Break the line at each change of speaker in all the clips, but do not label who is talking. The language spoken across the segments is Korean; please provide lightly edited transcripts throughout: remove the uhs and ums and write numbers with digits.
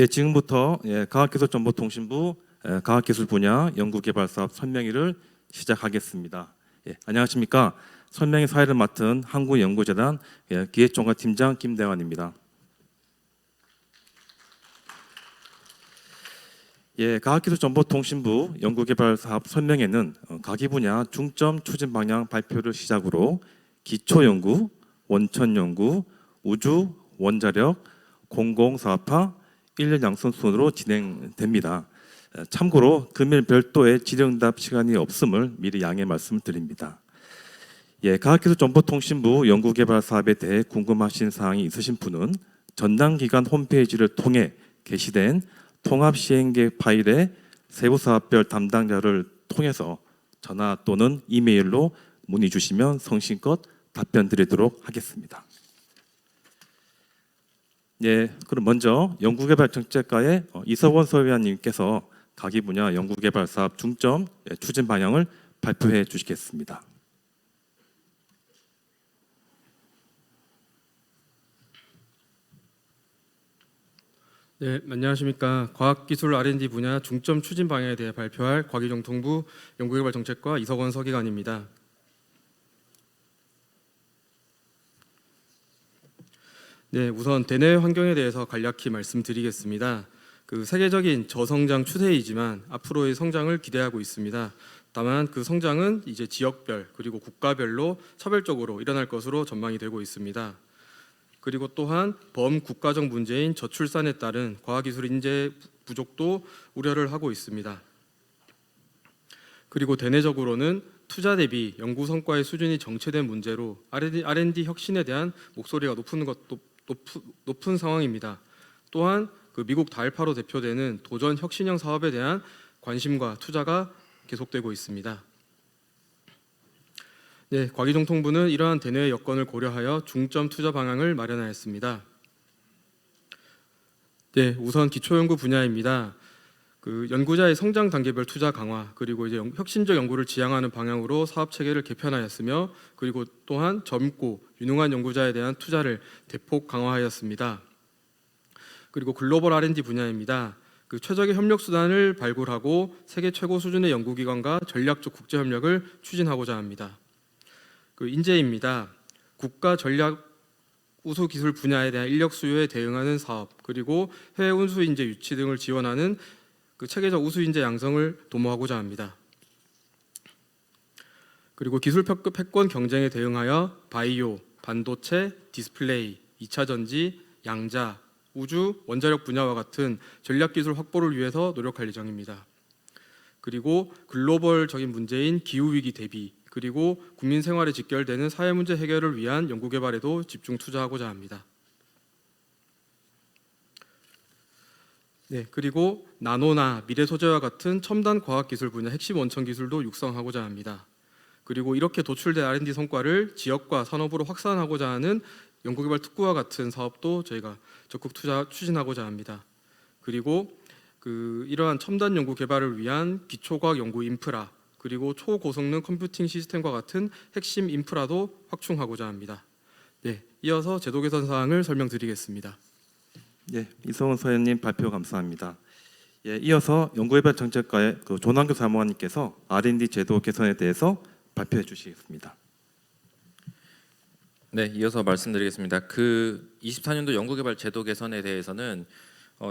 지금부터 과학기술정보통신부 과학기술 분야 연구개발사업 설명회를 시작하겠습니다. 안녕하십니까? 설명회 사회를 맡은 한국연구재단 기획종합팀장 김대환입니다. 과학기술정보통신부 연구개발사업 설명회는 각기 분야 중점 추진 방향 발표를 시작으로 기초연구, 원천연구, 우주, 원자력, 공공사업화, 1년 양선 순으로 진행됩니다. 참고로 금일 별도의 질의응답 시간이 없음을 미리 양해 말씀드립니다. 과학기술정보통신부 연구개발사업에 대해 궁금하신 사항이 있으신 분은 전담기관 홈페이지를 통해 게시된 통합시행계획 파일의 세부사업별 담당자를 통해서 전화 또는 이메일로 문의 주시면 성심껏 답변 드리도록 하겠습니다. 그럼 먼저 연구개발정책과의 이석원 서위원님께서 각기 분야 연구개발 사업 중점 추진 방향을 발표해 주시겠습니다.
네, 안녕하십니까. 과학기술 R&D 분야 중점 추진 방향에 대해 발표할 과기정통부 연구개발정책과 이석원 서기관입니다. 네, 우선 대내 환경에 대해서 간략히 말씀드리겠습니다. 세계적인 저성장 추세이지만 앞으로의 성장을 기대하고 있습니다. 다만 그 성장은 이제 지역별 그리고 국가별로 차별적으로 일어날 것으로 전망이 되고 있습니다. 그리고 또한 범국가적 문제인 저출산에 따른 과학기술 인재 부족도 우려를 하고 있습니다. 그리고 대내적으로는 투자 대비 연구 성과의 수준이 정체된 문제로 R&D 혁신에 대한 목소리가 높은 상황입니다. 또한 미국 달파로 대표되는 도전 혁신형 사업에 대한 관심과 투자가 계속되고 있습니다. 네, 과기정통부는 이러한 대내 여건을 고려하여 중점 투자 방향을 마련하였습니다. 네, 우선 기초연구 분야입니다. 연구자의 성장 단계별 투자 강화, 그리고 이제 혁신적 연구를 지향하는 방향으로 사업 체계를 개편하였으며, 그리고 또한 젊고 유능한 연구자에 대한 투자를 대폭 강화하였습니다. 그리고 글로벌 R&D 분야입니다. 최적의 협력 수단을 발굴하고 세계 최고 수준의 연구기관과 전략적 국제 협력을 추진하고자 합니다. 인재입니다. 국가 전략 우수 기술 분야에 대한 인력 수요에 대응하는 사업, 그리고 해외 운수 인재 유치 등을 지원하는 체계적 우수 인재 양성을 도모하고자 합니다. 그리고 기술 패권 경쟁에 대응하여 바이오, 반도체, 디스플레이, 2차 전지, 양자, 우주, 원자력 분야와 같은 전략 기술 확보를 위해서 노력할 예정입니다. 그리고 글로벌적인 문제인 기후 위기 대비, 그리고 국민 생활에 직결되는 사회 문제 해결을 위한 연구 개발에도 집중 투자하고자 합니다. 네, 그리고 나노나 미래 소재와 같은 첨단 과학 기술 분야 핵심 원천 기술도 육성하고자 합니다. 그리고 이렇게 도출된 R&D 성과를 지역과 산업으로 확산하고자 하는 연구개발 특구와 같은 사업도 저희가 적극 추진하고자 합니다. 그리고 이러한 첨단 연구 개발을 위한 기초과학 연구 인프라, 그리고 초고성능 컴퓨팅 시스템과 같은 핵심 인프라도 확충하고자 합니다. 네, 이어서 제도 개선 사항을 설명드리겠습니다.
이석원 서위원님 발표 감사합니다. 이어서 연구개발정책과의 조남규 사무관님께서 R&D 제도 개선에 대해서 발표해 주시겠습니다.
네, 이어서 말씀드리겠습니다. 24년도 연구개발 제도 개선에 대해서는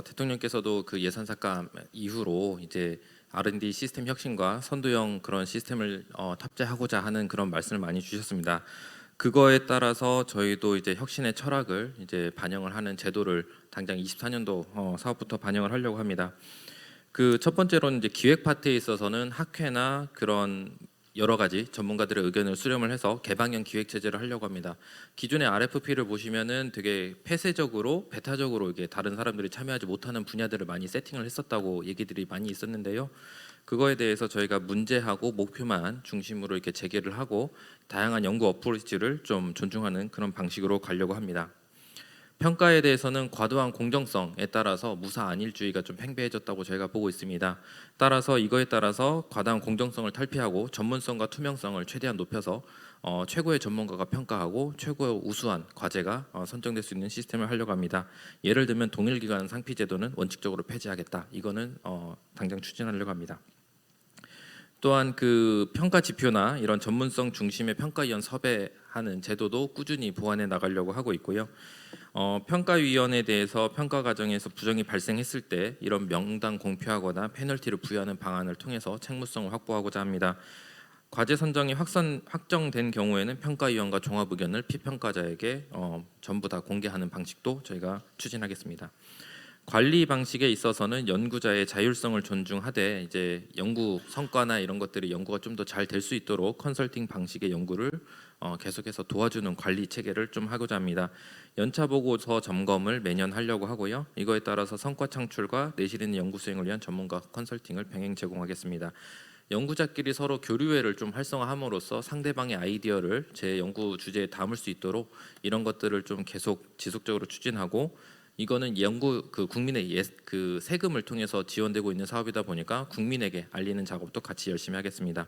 대통령께서도 예산 삭감 이후로 이제 R&D 시스템 혁신과 선도형 그런 시스템을 탑재하고자 하는 그런 말씀을 많이 주셨습니다. 그거에 따라서 저희도 이제 혁신의 철학을 이제 반영을 하는 제도를 당장 24년도 사업부터 반영을 하려고 합니다. 첫 번째로는 이제 기획 파트에 있어서는 학회나 그런 여러 가지 전문가들의 의견을 수렴을 해서 개방형 기획 체제를 하려고 합니다. 기존의 RFP를 보시면은 되게 폐쇄적으로 배타적으로 이게 다른 사람들이 참여하지 못하는 분야들을 많이 세팅을 했었다고 얘기들이 많이 있었는데요. 그거에 대해서 저희가 문제하고 목표만 중심으로 이렇게 재개를 하고 다양한 연구 어프로치를 좀 존중하는 그런 방식으로 가려고 합니다. 평가에 대해서는 과도한 공정성에 따라서 무사 안일주의가 좀 팽배해졌다고 저희가 보고 있습니다. 따라서 이거에 따라서 과다한 공정성을 탈피하고 전문성과 투명성을 최대한 높여서 최고의 전문가가 평가하고 최고의 우수한 과제가 선정될 수 있는 시스템을 하려고 합니다. 예를 들면 동일기관 상피제도는 원칙적으로 폐지하겠다. 이거는 당장 추진하려고 합니다. 또한 그 평가 지표나 이런 전문성 중심의 평가위원 섭외하는 제도도 꾸준히 보완해 나가려고 하고 있고요. 평가위원에 대해서 평가 과정에서 부정이 발생했을 때 이런 명단 공표하거나 페널티를 부여하는 방안을 통해서 책무성을 확보하고자 합니다. 과제 선정이 확정된 경우에는 평가위원과 종합 의견을 피평가자에게 전부 다 공개하는 방식도 저희가 추진하겠습니다. 관리 방식에 있어서는 연구자의 자율성을 존중하되 이제 연구 성과나 이런 것들이 연구가 좀 더 잘 될 수 있도록 컨설팅 방식의 연구를 계속해서 도와주는 관리 체계를 좀 하고자 합니다. 연차 보고서 점검을 매년 하려고 하고요. 이거에 따라서 성과 창출과 내실 있는 연구 수행을 위한 전문가 컨설팅을 병행 제공하겠습니다. 연구자끼리 서로 교류회를 좀 활성화함으로써 상대방의 아이디어를 제 연구 주제에 담을 수 있도록 이런 것들을 좀 계속 지속적으로 추진하고, 이거는 연구 국민의 그 세금을 통해서 지원되고 있는 사업이다 보니까 국민에게 알리는 작업도 같이 열심히 하겠습니다.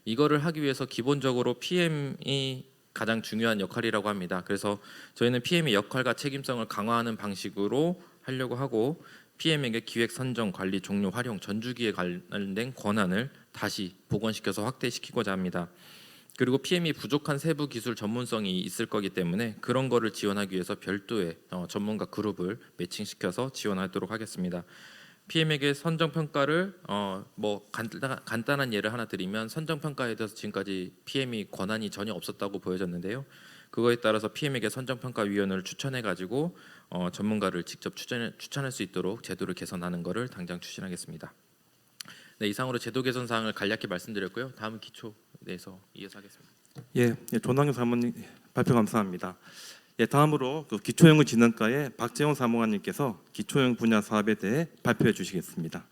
이거를 하기 위해서 기본적으로 PM이 가장 중요한 역할이라고 합니다. 그래서 저희는 PM의 역할과 책임성을 강화하는 방식으로 하려고 하고, PM에게 기획, 선정, 관리, 종료, 활용, 전주기에 관련된 권한을 다시 복원시켜서 확대시키고자 합니다. 그리고 PM이 부족한 세부 기술 전문성이 있을 거기 때문에 그런 거를 지원하기 위해서 별도의 전문가 그룹을 매칭시켜서 지원하도록 하겠습니다. PM에게 선정 평가를 뭐 간단한 예를 하나 드리면, 선정 평가에 대해서 지금까지 PM이 권한이 전혀 없었다고 보여졌는데요. 그거에 따라서 PM에게 선정 평가 위원을 추천해 가지고 전문가를 직접 추천할 수 있도록 제도를 개선하는 것을 당장 추진하겠습니다. 네, 이상으로 제도 개선 사항을 간략히 말씀드렸고요. 다음은 기초에 대해서 이어서 하겠습니다.
조남경 사무님 발표 감사합니다. 다음으로 그 기초연구진흥과의 박재용 사무관님께서 기초연구 분야 사업에 대해 발표해 주시겠습니다.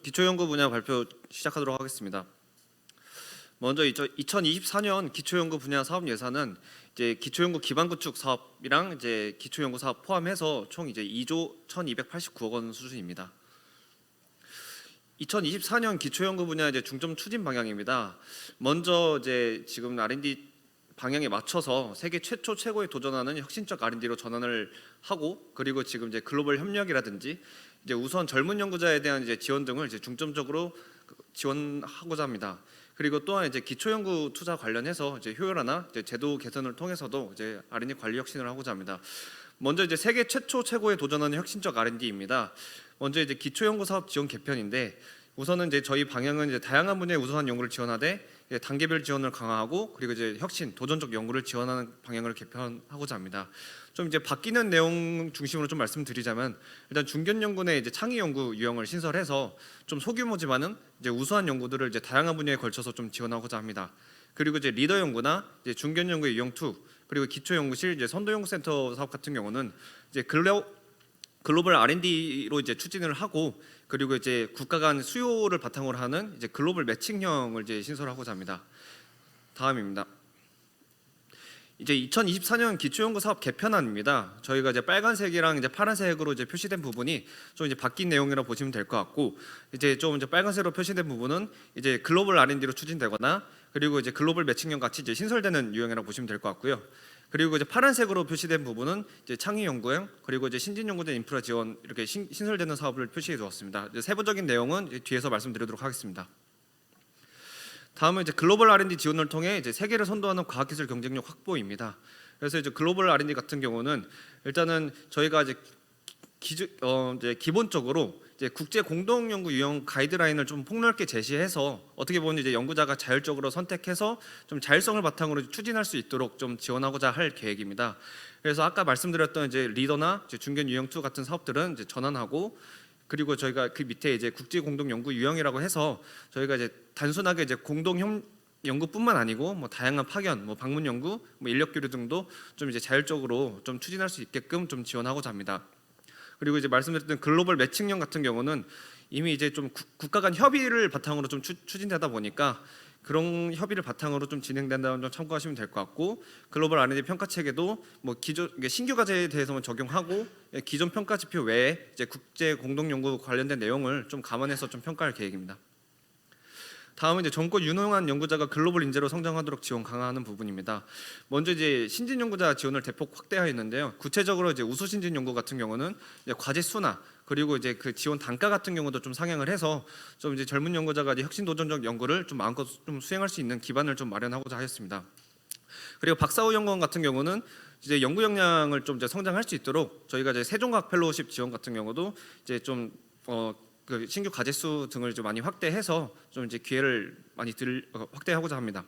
기초연구 분야 발표 시작하도록 하겠습니다. 먼저 2024년 기초연구 분야 사업 예산은 이제 기초연구 기반 구축 사업이랑 이제 기초연구 사업 포함해서 총 이제 2조 1,289억 원 수준입니다. 2024년 기초연구 분야 이제 중점 추진 방향입니다. 먼저 이제 지금 R&D 방향에 맞춰서 세계 최초 최고에 도전하는 혁신적 R&D로 전환을 하고, 그리고 지금 이제 글로벌 협력이라든지 이제 우선 젊은 연구자에 대한 이제 지원 등을 이제 중점적으로 지원하고자 합니다. 그리고 또한 이제 기초연구 투자 관련해서 이제 효율화나 이제 제도 개선을 통해서도 이제 R&D 관리 혁신을 하고자 합니다. 먼저 이제 세계 최초 최고에 도전하는 혁신적 R&D입니다. 먼저 이제 기초연구 사업 지원 개편인데, 우선은 이제 저희 방향은 이제 다양한 분야의 우수한 연구를 지원하되 단계별 지원을 강화하고, 그리고 이제 혁신, 도전적 연구를 지원하는 방향을 개편하고자 합니다. 좀 이제 바뀌는 내용 중심으로 좀 말씀드리자면, 일단 중견 연구 내 이제 창의 연구 유형을 신설해서 좀 소규모지만은 이제 우수한 연구들을 이제 다양한 분야에 걸쳐서 좀 지원하고자 합니다. 그리고 이제 리더 연구나 이제 중견 연구의 유형 2, 그리고 기초 연구실 이제 선도 연구센터 사업 같은 경우는 이제 글로벌 R&D로 이제 추진을 하고, 그리고 이제 국가 간 수요를 바탕으로 하는 이제 글로벌 매칭형을 이제 신설하고자 합니다. 다음입니다. 이제 2024년 기초연구 사업 개편안입니다. 저희가 이제 빨간색이랑 이제 파란색으로 이제 표시된 부분이 좀 이제 바뀐 내용이라고 보시면 될 것 같고, 이제 좀 이제 빨간색으로 표시된 부분은 이제 글로벌 R&D로 추진되거나, 그리고 이제 글로벌 매칭형 같이 이제 신설되는 유형이라고 보시면 될 것 같고요. 그리고 이제 파란색으로 표시된 부분은 이제 창의 연구형, 그리고 이제 신진 연구대 인프라 지원, 이렇게 신설되는 사업을 표시해 두었습니다. 이제 세부적인 내용은 이제 뒤에서 말씀드리도록 하겠습니다. 다음은 이제 글로벌 R&D 지원을 통해 이제 세계를 선도하는 과학기술 경쟁력 확보입니다. 그래서 이제 글로벌 R&D 같은 경우는 일단은 저희가 이제 이제 기본적으로 이제 국제 공동 연구 유형 가이드라인을 좀 폭넓게 제시해서 어떻게 보면 이제 연구자가 자율적으로 선택해서 좀 자율성을 바탕으로 추진할 수 있도록 좀 지원하고자 할 계획입니다. 그래서 아까 말씀드렸던 이제 리더나 이제 중견 유형 2 같은 사업들은 이제 전환하고, 그리고 저희가 그 밑에 이제 국제 공동 연구 유형이라고 해서 저희가 이제 단순하게 이제 공동 연구뿐만 아니고 뭐 다양한 파견, 뭐 방문 연구, 뭐 인력 교류 등도 좀 이제 자율적으로 좀 추진할 수 있게끔 좀 지원하고자 합니다. 그리고 이제 말씀드렸던 글로벌 매칭형 같은 경우는 이미 이제 좀 국가 간 협의를 바탕으로 좀 추진되다 보니까 그런 협의를 바탕으로 좀 진행된다는 점 참고하시면 될 것 같고, 글로벌 R&D 평가 체계도 뭐 기존 이게 신규 과제에 대해서만 적용하고 기존 평가 지표 외에 이제 국제 공동 연구 관련된 내용을 좀 감안해서 좀 평가할 계획입니다. 다음은 이제 젊고 유능한 연구자가 글로벌 인재로 성장하도록 지원 강화하는 부분입니다. 먼저 이제 신진 연구자 지원을 대폭 확대하였는데요. 구체적으로 이제 우수 신진 연구 같은 경우는 이제 과제 수나 그리고 이제 그 지원 단가 같은 경우도 좀 상향을 해서 좀 이제 젊은 연구자가 이제 혁신 도전적 연구를 좀 마음껏 좀 수행할 수 있는 기반을 좀 마련하고자 하였습니다. 그리고 박사후 연구원 같은 경우는 이제 연구 역량을 좀 이제 성장할 수 있도록 저희가 이제 세종과학 펠로우십 지원 같은 경우도 이제 좀 그 신규 과제 수 등을 좀 많이 확대해서 좀 이제 기회를 많이 확대하고자 합니다.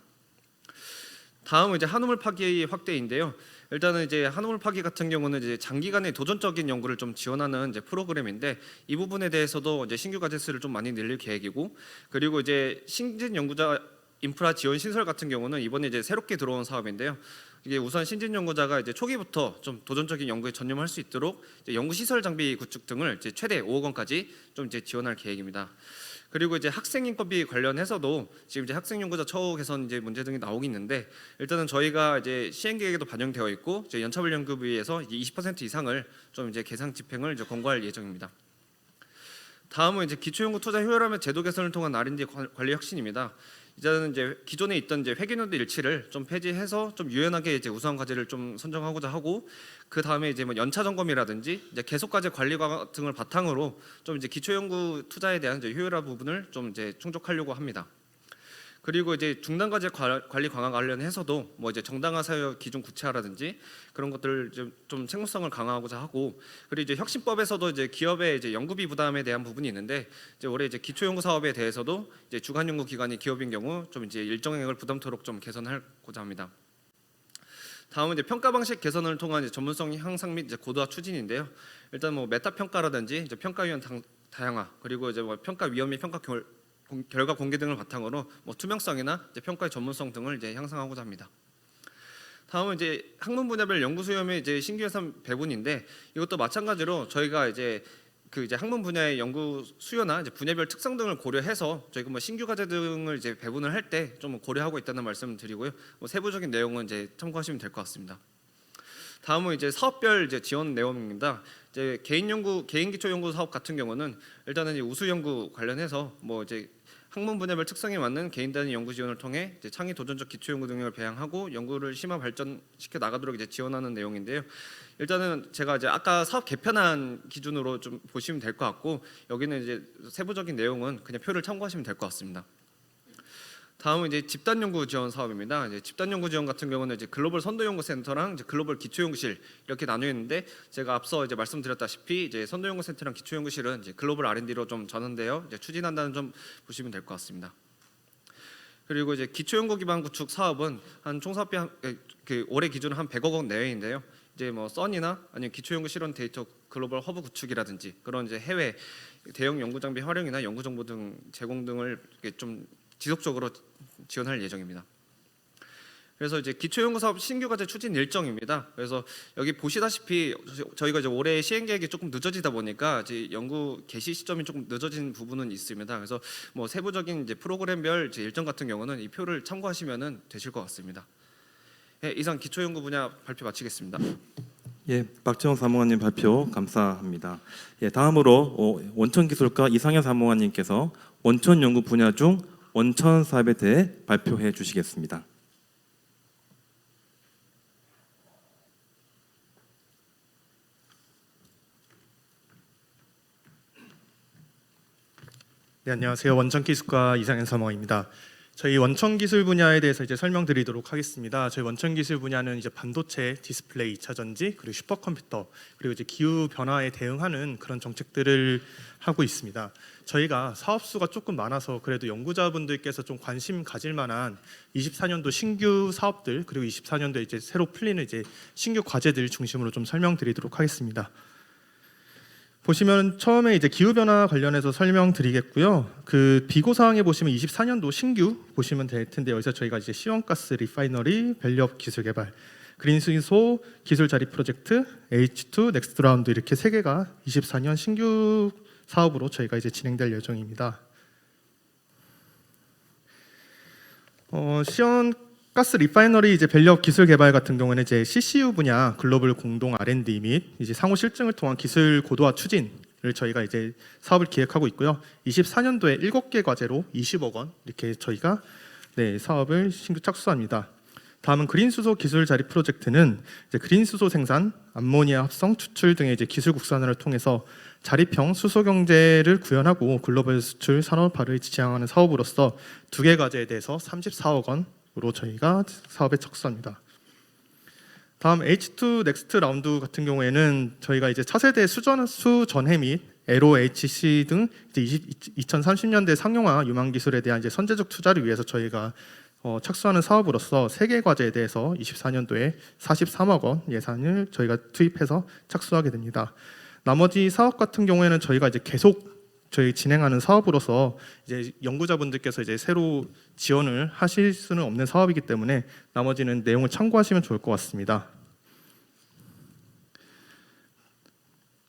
다음은 이제 한우물 파기 확대인데요. 일단은 이제 한우물 파기 같은 경우는 이제 장기간의 도전적인 연구를 좀 지원하는 이제 프로그램인데, 이 부분에 대해서도 이제 신규 과제 수를 좀 많이 늘릴 계획이고, 그리고 이제 신진 연구자 인프라 지원 시설 같은 경우는 이번에 이제 새롭게 들어온 사업인데요. 이게 우선 신진 연구자가 이제 초기부터 좀 도전적인 연구에 전념할 수 있도록 이제 연구 시설 장비 구축 등을 이제 최대 5억 원까지 좀 이제 지원할 계획입니다. 그리고 이제 학생 인건비 관련해서도 지금 이제 학생 연구자 처우 개선 이제 문제 등이 나오고 있는데, 일단은 저희가 이제 시행 계획에도 반영되어 있고 이제 연차별 연구비에서 20% 이상을 좀 이제 개상 집행을 이제 권고할 예정입니다. 다음은 이제 기초연구 투자 효율화며 제도 개선을 통한 R&D 관리 혁신입니다. 이제는 이제 기존에 있던 이제 회계연도 일치를 좀 폐지해서 좀 유연하게 이제 우수한 과제를 좀 선정하고자 하고, 그 다음에 이제 뭐 연차 점검이라든지 이제 계속 과제 관리 등을 바탕으로 좀 이제 기초 연구 투자에 대한 이제 효율화 부분을 좀 이제 충족하려고 합니다. 그리고 이제 중단 과제 관리 강화 관련해서도 뭐 이제 정당화 사유 기준 구체화라든지 그런 것들 좀 책무성을 강화하고자 하고, 그리고 이제 혁신법에서도 이제 기업의 이제 연구비 부담에 대한 부분이 있는데, 이제 올해 이제 기초 연구 사업에 대해서도 이제 주간 연구 기관이 기업인 경우 좀 이제 일정액을 부담토록 좀 개선하고자 합니다. 다음은 이제 평가 방식 개선을 통한 이제 전문성 향상 및 이제 고도화 추진인데요. 일단 뭐 메타 평가라든지 이제 평가위원 다양화, 그리고 이제 뭐 평가 위원 및 평가 결과 공개 등을 바탕으로 뭐 투명성이나 이제 평가의 전문성 등을 이제 향상하고자 합니다. 다음은 이제 학문 분야별 연구 수요의 이제 신규 예산 배분인데, 이것도 마찬가지로 저희가 이제 그 이제 학문 분야의 연구 수요나 이제 분야별 특성 등을 고려해서 저희가 뭐 신규 과제 등을 이제 배분을 할 때 좀 고려하고 있다는 말씀을 드리고요. 뭐 세부적인 내용은 이제 참고하시면 될 것 같습니다. 다음은 이제 사업별 이제 지원 내용입니다. 이제 개인 기초 연구 사업 같은 경우는 일단은 이제 우수 연구 관련해서 뭐 이제 학문 분야별 특성에 맞는 개인 단위 연구 지원을 통해 이제 창의 도전적 기초 연구 능력을 배양하고 연구를 심화 발전시켜 나가도록 이제 지원하는 내용인데요. 일단은 제가 이제 아까 사업 개편안 기준으로 좀 보시면 될 것 같고, 여기는 이제 세부적인 내용은 그냥 표를 참고하시면 될 것 같습니다. 다음은 이제 집단 연구 지원 사업입니다. 이제 집단 연구 지원 같은 경우는 이제 글로벌 선도 연구 센터랑 이제 글로벌 기초 연구실 이렇게 나뉘어 있는데, 제가 앞서 이제 말씀드렸다시피 이제 선도 연구 센터랑 기초 연구실은 이제 글로벌 R&D로 좀 전환되어 이제 추진한다는 점 보시면 될 것 같습니다. 그리고 이제 기초 연구 기반 구축 사업은 한 총사업비 그 올해 기준 한 100억 원 내외인데요. 이제 뭐 선이나 아니면 기초 연구 실험 데이터 글로벌 허브 구축이라든지 그런 이제 해외 대형 연구 장비 활용이나 연구 정보 등 제공 등을 좀 지속적으로 지원할 예정입니다. 그래서 이제 기초연구사업 신규 과제 추진 일정입니다. 그래서 여기 보시다시피 저희가 이제 올해 시행 계획이 조금 늦어지다 보니까 이제 연구 개시 시점이 조금 늦어진 부분은 있습니다. 그래서 뭐 세부적인 이제 프로그램별 이제 일정 같은 경우는 이 표를 참고하시면 되실 것 같습니다. 네, 이상 기초연구 분야 발표 마치겠습니다.
예, 박재원 사무관님 발표 감사합니다. 예, 다음으로 원천기술과 이상현 사무관님께서 원천 연구 분야 중 원천 사업에 대해 발표해 주시겠습니다.
네, 안녕하세요. 원천기술과 이상현 사무관입니다. 저희 원천기술 분야에 대해서 이제 설명드리도록 하겠습니다. 저희 원천기술 분야는 이제 반도체, 디스플레이, 2차 전지, 그리고 슈퍼컴퓨터, 그리고 이제 기후 변화에 대응하는 그런 정책들을 하고 있습니다. 저희가 사업 수가 조금 많아서 그래도 연구자분들께서 좀 관심 가질 만한 24년도 신규 사업들, 그리고 24년도에 이제 새로 풀리는 이제 신규 과제들 중심으로 좀 설명드리도록 하겠습니다. 보시면 처음에 이제 기후 변화 관련해서 설명드리겠고요. 그 비고 사항에 보시면 24년도 신규 보시면 될 텐데, 여기서 저희가 이제 시원가스 리파이너리 밸류업 기술 개발, 그린수소 기술 자리 프로젝트, H2 넥스트 라운드 이렇게 세 개가 24년 신규 사업으로 저희가 이제 진행될 예정입니다. 시연 가스 리파이너리 이제 밸류업 기술 개발 같은 경우에는 이제 CCU 분야 글로벌 공동 R&D 및 이제 상호 실증을 통한 기술 고도화 추진을 저희가 이제 사업을 기획하고 있고요. 24년도에 7개 과제로 20억 원 이렇게 저희가 사업을 신규 착수합니다. 다음은 그린 수소 기술 자립 프로젝트는 이제 그린 수소 생산, 암모니아 합성, 추출 등의 이제 기술 국산화를 통해서 자립형 수소 경제를 구현하고 글로벌 수출 산업화를 지향하는 사업으로서 2개 과제에 대해서 34억 원으로 저희가 사업에 착수합니다. 다음 H2 넥스트 라운드 같은 경우에는 저희가 이제 차세대 수전해 및 LOHC 등 이제 2030년대 상용화 유망 기술에 대한 이제 선제적 투자를 위해서 저희가 착수하는 사업으로서 3개 과제에 대해서 24년도에 43억 원 예산을 저희가 투입해서 착수하게 됩니다. 나머지 사업 같은 경우에는 저희가 이제 계속 저희 진행하는 사업으로서 이제 연구자분들께서 이제 새로 지원을 하실 수는 없는 사업이기 때문에 나머지는 내용을 참고하시면 좋을 것 같습니다.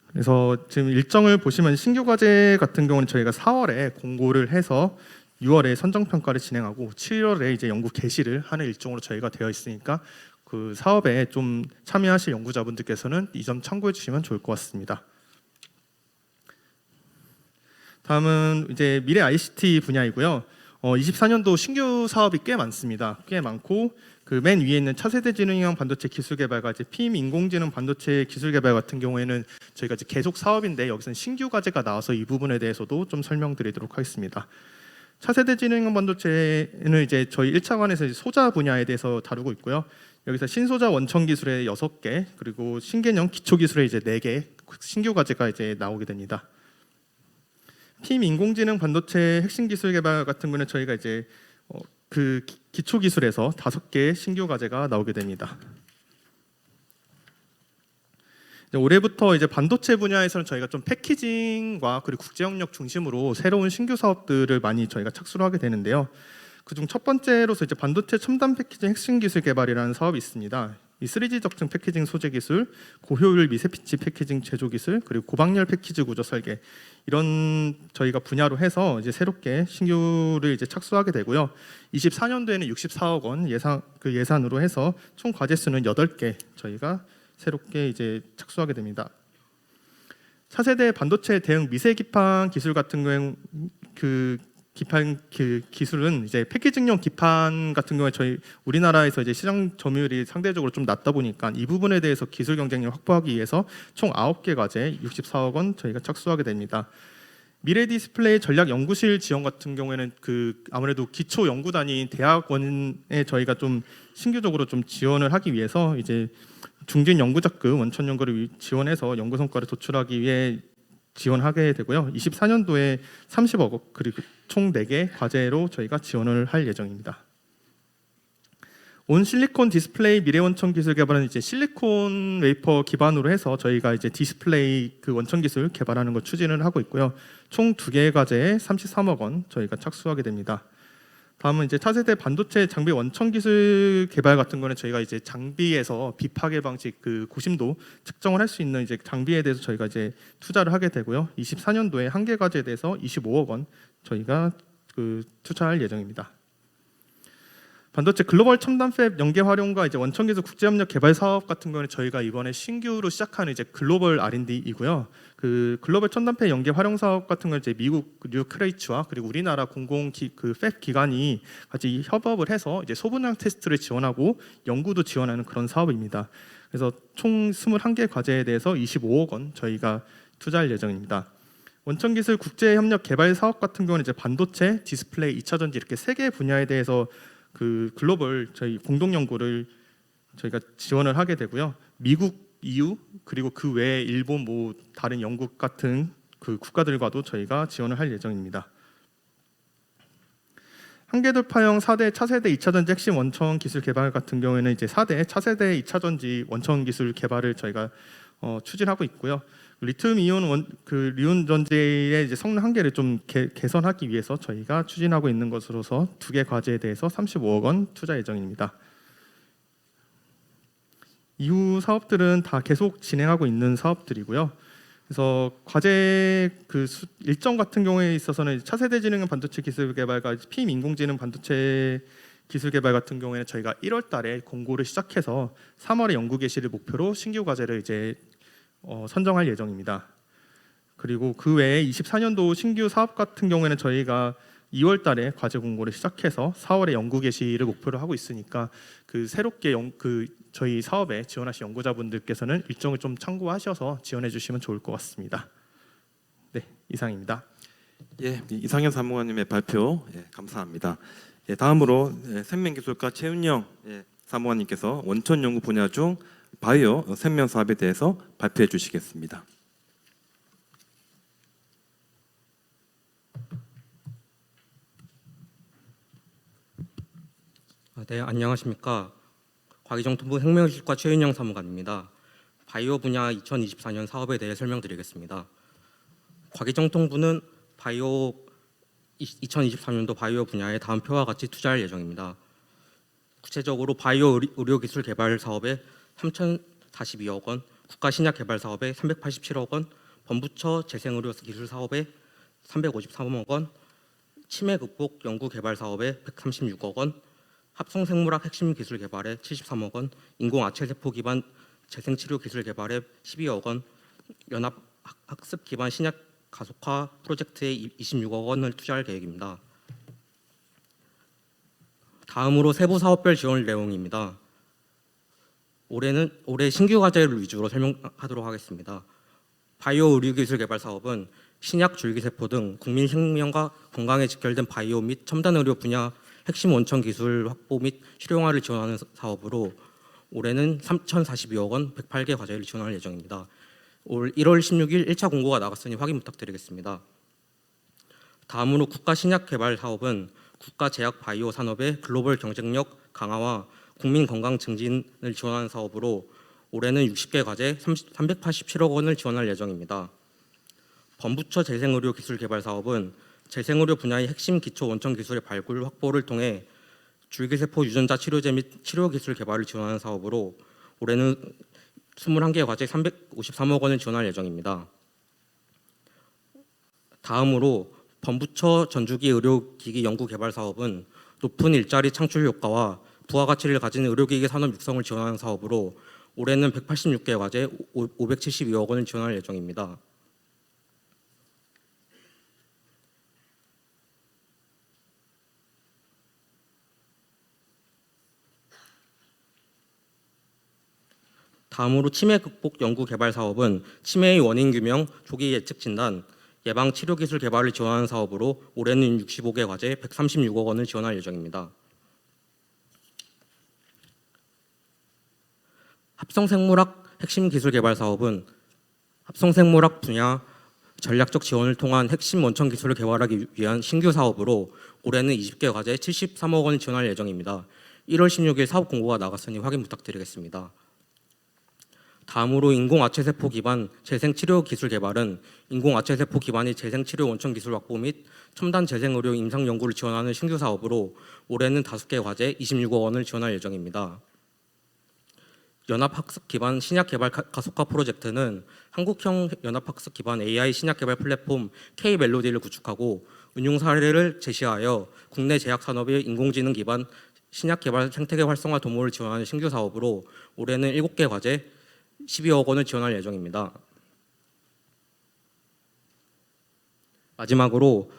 그래서 지금 일정을 보시면 신규 과제 같은 경우는 저희가 4월에 공고를 해서 6월에 선정 평가를 진행하고 7월에 이제 연구 개시를 하는 일정으로 저희가 되어 있으니까 그 사업에 좀 참여하실 연구자분들께서는 이 점 참고해 주시면 좋을 것 같습니다. 다음은 이제 미래 ICT 분야이고요. 24년도 신규 사업이 꽤 많습니다. 꽤 많고 그 맨 위에 있는 차세대 지능형 반도체 기술 개발과 이제 PIM 인공지능 반도체 기술 개발 같은 경우에는 저희가 이제 계속 사업인데 여기서는 신규 과제가 나와서 이 부분에 대해서도 좀 설명드리도록 하겠습니다. 차세대 지능형 반도체는 이제 저희 1차관에서 소자 분야에 대해서 다루고 있고요. 여기서 신소자 원천 기술의 6개 그리고 신개념 기초 기술의 이제 4개 신규 과제가 이제 나오게 됩니다. PIM 인공지능 반도체 핵심 기술 개발 같은 거는 저희가 이제 그 기초 기술에서 5개의 신규 과제가 나오게 됩니다. 올해부터 이제 반도체 분야에서는 저희가 좀 패키징과 그리고 국제 협력 중심으로 새로운 신규 사업들을 많이 저희가 착수를 하게 되는데요. 그중 첫 번째로서 이제 반도체 첨단 패키징 핵심 기술 개발이라는 사업이 있습니다. 이 3D 적층 패키징 소재 기술, 고효율 미세피치 패키징 제조 기술, 그리고 고박열 패키지 구조 설계 이런 저희가 분야로 해서 이제 새롭게 신규를 이제 착수하게 되고요. 24년도에는 64억 원 예산으로 해서 총 과제 수는 8개 저희가 새롭게 이제 착수하게 됩니다. 차세대 반도체 대응 미세 기판 기술 같은 경우 기판 기술은 이제 패키징용 기판 같은 경우에 저희 우리나라에서 이제 시장 점유율이 상대적으로 좀 낮다 보니까 이 부분에 대해서 기술 경쟁력 확보하기 위해서 총 9개 과제 64억 원 저희가 착수하게 됩니다. 미래 디스플레이 전략 연구실 지원 같은 경우에는 아무래도 기초 연구단인 대학원에 저희가 좀 신규적으로 좀 지원을 하기 위해서 이제 중진 연구자금 원천 연구를 지원해서 연구 성과를 도출하기 위해 지원하게 되고요. 24년도에 30억 원 그리고 총 4개 과제로 저희가 지원을 할 예정입니다. 온 실리콘 디스플레이 미래 원천 기술 개발은 이제 실리콘 웨이퍼 기반으로 해서 저희가 이제 디스플레이 그 원천 기술 개발하는 걸 추진을 하고 있고요. 총 2개의 과제에 33억 원 저희가 착수하게 됩니다. 다음은 이제 차세대 반도체 장비 원천 기술 개발 같은 거는 저희가 이제 장비에서 비파괴 방식 그 고심도 측정을 할 수 있는 이제 장비에 대해서 저희가 이제 투자를 하게 되고요. 24년도에 1개 과제에 대해서 25억 원 저희가 투자할 예정입니다. 반도체 글로벌 첨단 팹 연계 활용과 이제 원천 기술 국제 협력 개발 사업 같은 거는 저희가 이번에 신규로 시작하는 이제 글로벌 R&D이고요. 그 글로벌 첨단 팹 연계 활용 사업 같은 건 이제 미국 뉴크레이츠와 그리고 우리나라 공공 팹 기관이 같이 협업을 해서 이제 소분량 테스트를 지원하고 연구도 지원하는 그런 사업입니다. 그래서 총 21개 과제에 대해서 25억 원 저희가 투자할 예정입니다. 원천 기술 국제 협력 개발 사업 같은 경우는 이제 반도체, 디스플레이, 2차 전지 이렇게 3개 분야에 대해서 그 글로벌 저희 공동 연구를 저희가 지원을 하게 되고요. 미국, EU 그리고 그 외에 일본 뭐 다른 영국 같은 그 국가들과도 저희가 지원을 할 예정입니다. 한계 돌파형 4대 차세대 2차 전지 핵심 원천 기술 개발 같은 경우에는 이제 4대 차세대 2차 전지 원천 기술 개발을 저희가 추진하고 있고요. 리튬 이온 리온 전지의 이제 성능 한계를 좀 개선하기 위해서 저희가 추진하고 있는 것으로서 2개 과제에 대해서 35억 원 투자 예정입니다. 이후 사업들은 다 계속 진행하고 있는 사업들이고요. 그래서 과제 일정 같은 경우에 있어서는 차세대 지능형 반도체 기술 개발과 PIM 인공지능 반도체 기술 개발 같은 경우에는 저희가 1월 달에 공고를 시작해서 3월에 연구 개시를 목표로 신규 과제를 이제 선정할 예정입니다. 그리고 그 외에 24년도 신규 사업 같은 경우에는 저희가 2월 달에 과제 공고를 시작해서 4월에 연구 개시를 목표로 하고 있으니까 그 새롭게 저희 사업에 지원하신 연구자분들께서는 일정을 좀 참고하셔서 지원해 주시면 좋을 것 같습니다. 네, 이상입니다.
예, 이상현 사무관님의 발표 감사합니다. 다음으로 생명기술과 최은영 사무관님께서 원천 연구 분야 중 바이오 생명 사업에 대해서 발표해 주시겠습니다.
네, 안녕하십니까. 과기정통부 생명기술과 최윤영 사무관입니다. 바이오 분야 2024년 사업에 대해 설명드리겠습니다. 과기정통부는 2023년도 바이오 분야에 다음 표와 같이 투자할 예정입니다. 구체적으로 바이오 의료기술 개발 사업에 3,042억 원, 국가신약 개발 사업에 387억 원, 범부처 재생의료 기술 사업에 353억 원, 치매 극복 연구 개발 사업에 136억 원, 합성생물학 핵심 기술 개발에 73억 원, 인공아체세포 기반 재생치료 기술 개발에 12억 원, 연합 학습 기반 신약 가속화 프로젝트에 26억 원을 투자할 계획입니다. 다음으로 세부 사업별 지원 내용입니다. 올해 신규 과제를 위주로 설명하도록 하겠습니다. 바이오 의료기술 개발 사업은 신약, 줄기세포 등 국민 생명과 건강에 직결된 바이오 및 첨단 의료 분야 핵심 원천 기술 확보 및 실용화를 지원하는 사업으로 올해는 3,042억 원 108개 과제를 지원할 예정입니다. 올 1월 16일 1차 공고가 나갔으니 확인 부탁드리겠습니다. 다음으로 국가신약 개발 사업은 국가제약 바이오 산업의 글로벌 경쟁력 강화와 국민 건강 증진을 지원하는 사업으로 올해는 60개 과제 387억 원을 지원할 예정입니다. 범부처 재생의료 기술 개발 사업은 재생의료 분야의 핵심 기초 원천 기술의 발굴 확보를 통해 줄기세포 유전자 치료제 및 치료 기술 개발을 지원하는 사업으로 올해는 21개 과제 353억 원을 지원할 예정입니다. 다음으로 범부처 전주기 의료기기 연구 개발 사업은 높은 일자리 창출 효과와 부가가치를 가진 의료기기 산업 육성을 지원하는 사업으로 올해는 186개 과제 572억 원을 지원할 예정입니다. 다음으로 치매 극복 연구 개발 사업은 치매의 원인 규명, 조기 예측 진단, 예방 치료 기술 개발을 지원하는 사업으로 올해는 65개 과제 136억 원을 지원할 예정입니다. 합성생물학 핵심 기술 개발 사업은 합성생물학 분야 전략적 지원을 통한 핵심 원천 기술을 개발하기 위한 신규 사업으로 올해는 20개 과제 73억 원을 지원할 예정입니다. 1월 16일 사업 공고가 나갔으니 확인 부탁드리겠습니다. 다음으로 인공아체세포 기반 재생치료 기술 개발은 인공아체세포 기반의 재생치료 원천 기술 확보 및 첨단 재생의료 임상 연구를 지원하는 신규 사업으로 올해는 5개 과제 26억 원을 지원할 예정입니다. 연합학습 기반 신약 개발 가속화 프로젝트는 한국형 연합학습 기반 AI 신약 개발 플랫폼 K-멜로디를 구축하고 운용 사례를 제시하여 국내 제약 산업의 인공지능 기반 신약 개발 생태계 활성화 도모를 지원하는 신규 사업으로 올해는 7개 과제 12억 원을 지원할 예정입니다. 마지막으로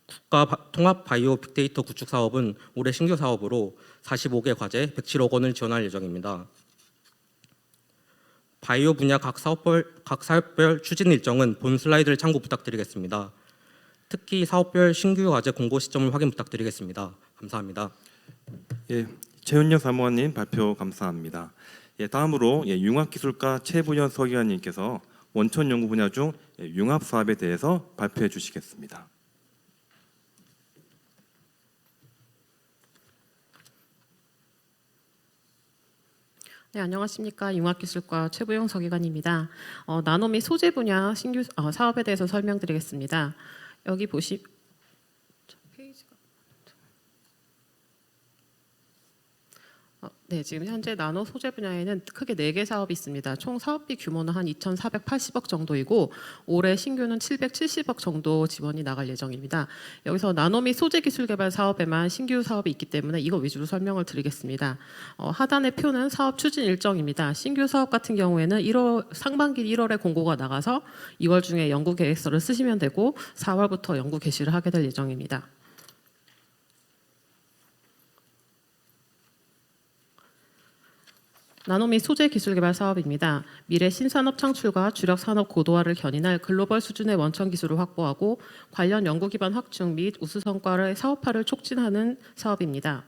국가 통합 바이오 빅데이터 구축 사업은 올해 신규 사업으로 45개 과제 107억 원을 지원할 예정입니다. 바이오 분야 각 사업별 추진 일정은 본 슬라이드를 참고 부탁드리겠습니다. 특히 사업별 신규 과제 공고 시점을 확인 부탁드리겠습니다. 감사합니다.
예, 최은영 사무관님 발표 감사합니다. 다음으로 융합기술과 최부연 서기관님께서 원천 연구 분야 중 융합 사업에 대해서 발표해 주시겠습니다.
네, 안녕하십니까. 융합기술과 최부영 서기관입니다. 나노 및 소재 분야 신규 사업에 대해서 설명드리겠습니다. 여기 페이지가 네, 지금 현재 나노 소재 분야에는 크게 4개 사업이 있습니다. 총 사업비 규모는 한 2,480억 정도이고 올해 신규는 770억 정도 지원이 나갈 예정입니다. 여기서 나노 및 소재 기술 개발 사업에만 신규 사업이 있기 때문에 이거 위주로 설명을 드리겠습니다. 하단의 표는 사업 추진 일정입니다. 신규 사업 같은 경우에는 상반기 1월에 공고가 나가서 2월 중에 연구 계획서를 쓰시면 되고 4월부터 연구 개시를 하게 될 예정입니다. 나노 및 소재 기술 개발 사업입니다. 미래 신산업 창출과 주력 산업 고도화를 견인할 글로벌 수준의 원천 기술을 확보하고 관련 연구 기반 확충 및 우수 성과를 사업화를 촉진하는 사업입니다.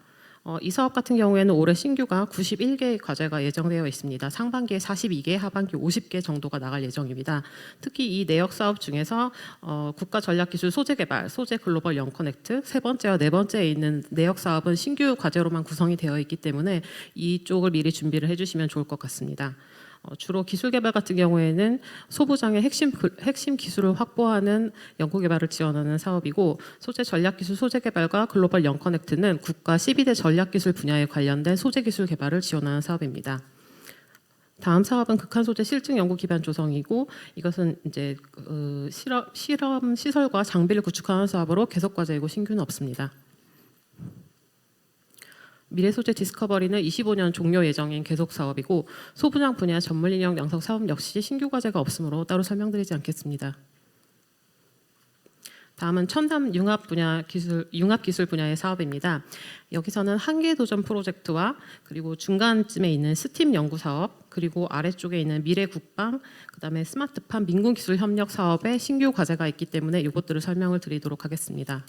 이 사업 같은 경우에는 올해 신규가 91개의 과제가 예정되어 있습니다. 상반기에 42개, 하반기 50개 정도가 나갈 예정입니다. 특히 이 내역 사업 중에서 국가 전략기술 소재 개발, 소재 글로벌 영커넥트, 세 번째와 네 번째에 있는 내역 사업은 신규 과제로만 구성이 되어 있기 때문에 이쪽을 미리 준비를 해주시면 좋을 것 같습니다. 주로 기술 개발 같은 경우에는 소부장의 핵심 기술을 확보하는 연구 개발을 지원하는 사업이고 소재 전략 기술 소재 개발과 글로벌 영커넥트는 국가 12대 전략 기술 분야에 관련된 소재 기술 개발을 지원하는 사업입니다. 다음 사업은 극한 소재 실증 연구 기반 조성이고 이것은 이제 실험 시설과 장비를 구축하는 사업으로 계속 과제이고 신규는 없습니다. 미래소재 디스커버리는 25년 종료 예정인 계속 사업이고 소분양 분야 전문 인력 양성 사업 역시 신규 과제가 없으므로 따로 설명드리지 않겠습니다. 다음은 첨단 융합 기술 분야의 사업입니다. 여기서는 한계 도전 프로젝트와 그리고 중간쯤에 있는 스팀 연구 사업 그리고 아래쪽에 있는 미래 국방 그다음에 스마트팜 민군 기술 협력 사업에 신규 과제가 있기 때문에 이것들을 설명을 드리도록 하겠습니다.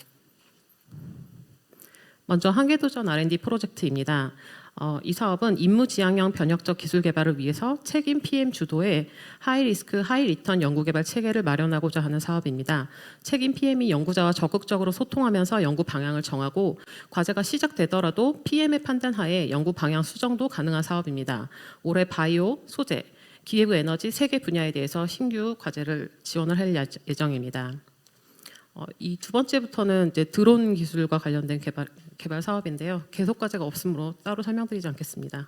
먼저 한계도전 R&D 프로젝트입니다. 이 사업은 임무지향형 변혁적 기술 개발을 위해서 책임 PM 주도의 하이리스크 하이리턴 연구개발 체계를 마련하고자 하는 사업입니다. 책임 PM이 연구자와 적극적으로 소통하면서 연구 방향을 정하고 과제가 시작되더라도 PM의 판단하에 연구 방향 수정도 가능한 사업입니다. 올해 바이오, 소재, 기회부 에너지 3개 분야에 대해서 신규 과제를 지원을 할 예정입니다. 이 두 번째부터는 이제 드론 기술과 관련된 개발 사업인데요. 계속 과제가 없으므로 따로 설명드리지 않겠습니다.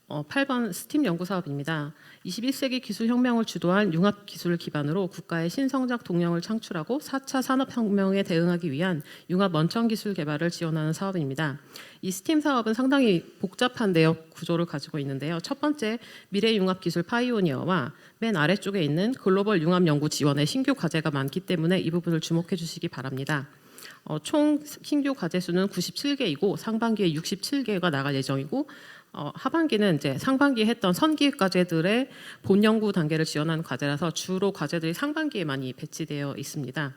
8번 스팀 연구 사업입니다. 21세기 기술혁명을 주도한 융합 기술을 기반으로 국가의 신성장 동력을 창출하고 4차 산업혁명에 대응하기 위한 융합 원천 기술 개발을 지원하는 사업입니다. 이 스팀 사업은 상당히 복잡한 내역 구조를 가지고 있는데요. 첫 번째 미래 융합 기술 파이오니어와 맨 아래쪽에 있는 글로벌 융합 연구 지원의 신규 과제가 많기 때문에 이 부분을 주목해 주시기 바랍니다. 총 신규 과제 수는 97개이고 상반기에 67개가 나갈 예정이고 하반기는 이제 상반기에 했던 선기획 과제들의 본 연구 단계를 지원하는 과제라서 주로 과제들이 상반기에 많이 배치되어 있습니다.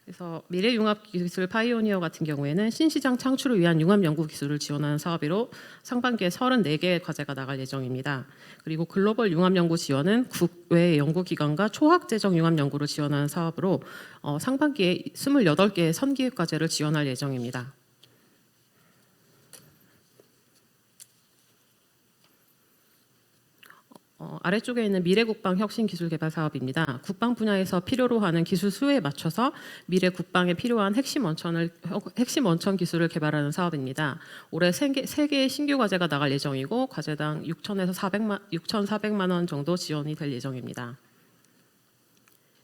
그래서 미래융합기술 파이오니어 같은 경우에는 신시장 창출을 위한 융합 연구 기술을 지원하는 사업으로 상반기에 34개의 과제가 나갈 예정입니다. 그리고 글로벌 융합 연구 지원은 국외 연구기관과 초학 재정 융합 연구를 지원하는 사업으로 상반기에 28개의 선기획 과제를 지원할 예정입니다. 아래쪽에 있는 미래국방 혁신기술개발 사업입니다. 국방 분야에서 필요로 하는 기술 수요에 맞춰서 미래 국방에 필요한 핵심 원천 기술을 개발하는 사업입니다. 올해 3개의 신규 과제가 나갈 예정이고 과제당 6천에서 6,400만 원 정도 지원이 될 예정입니다.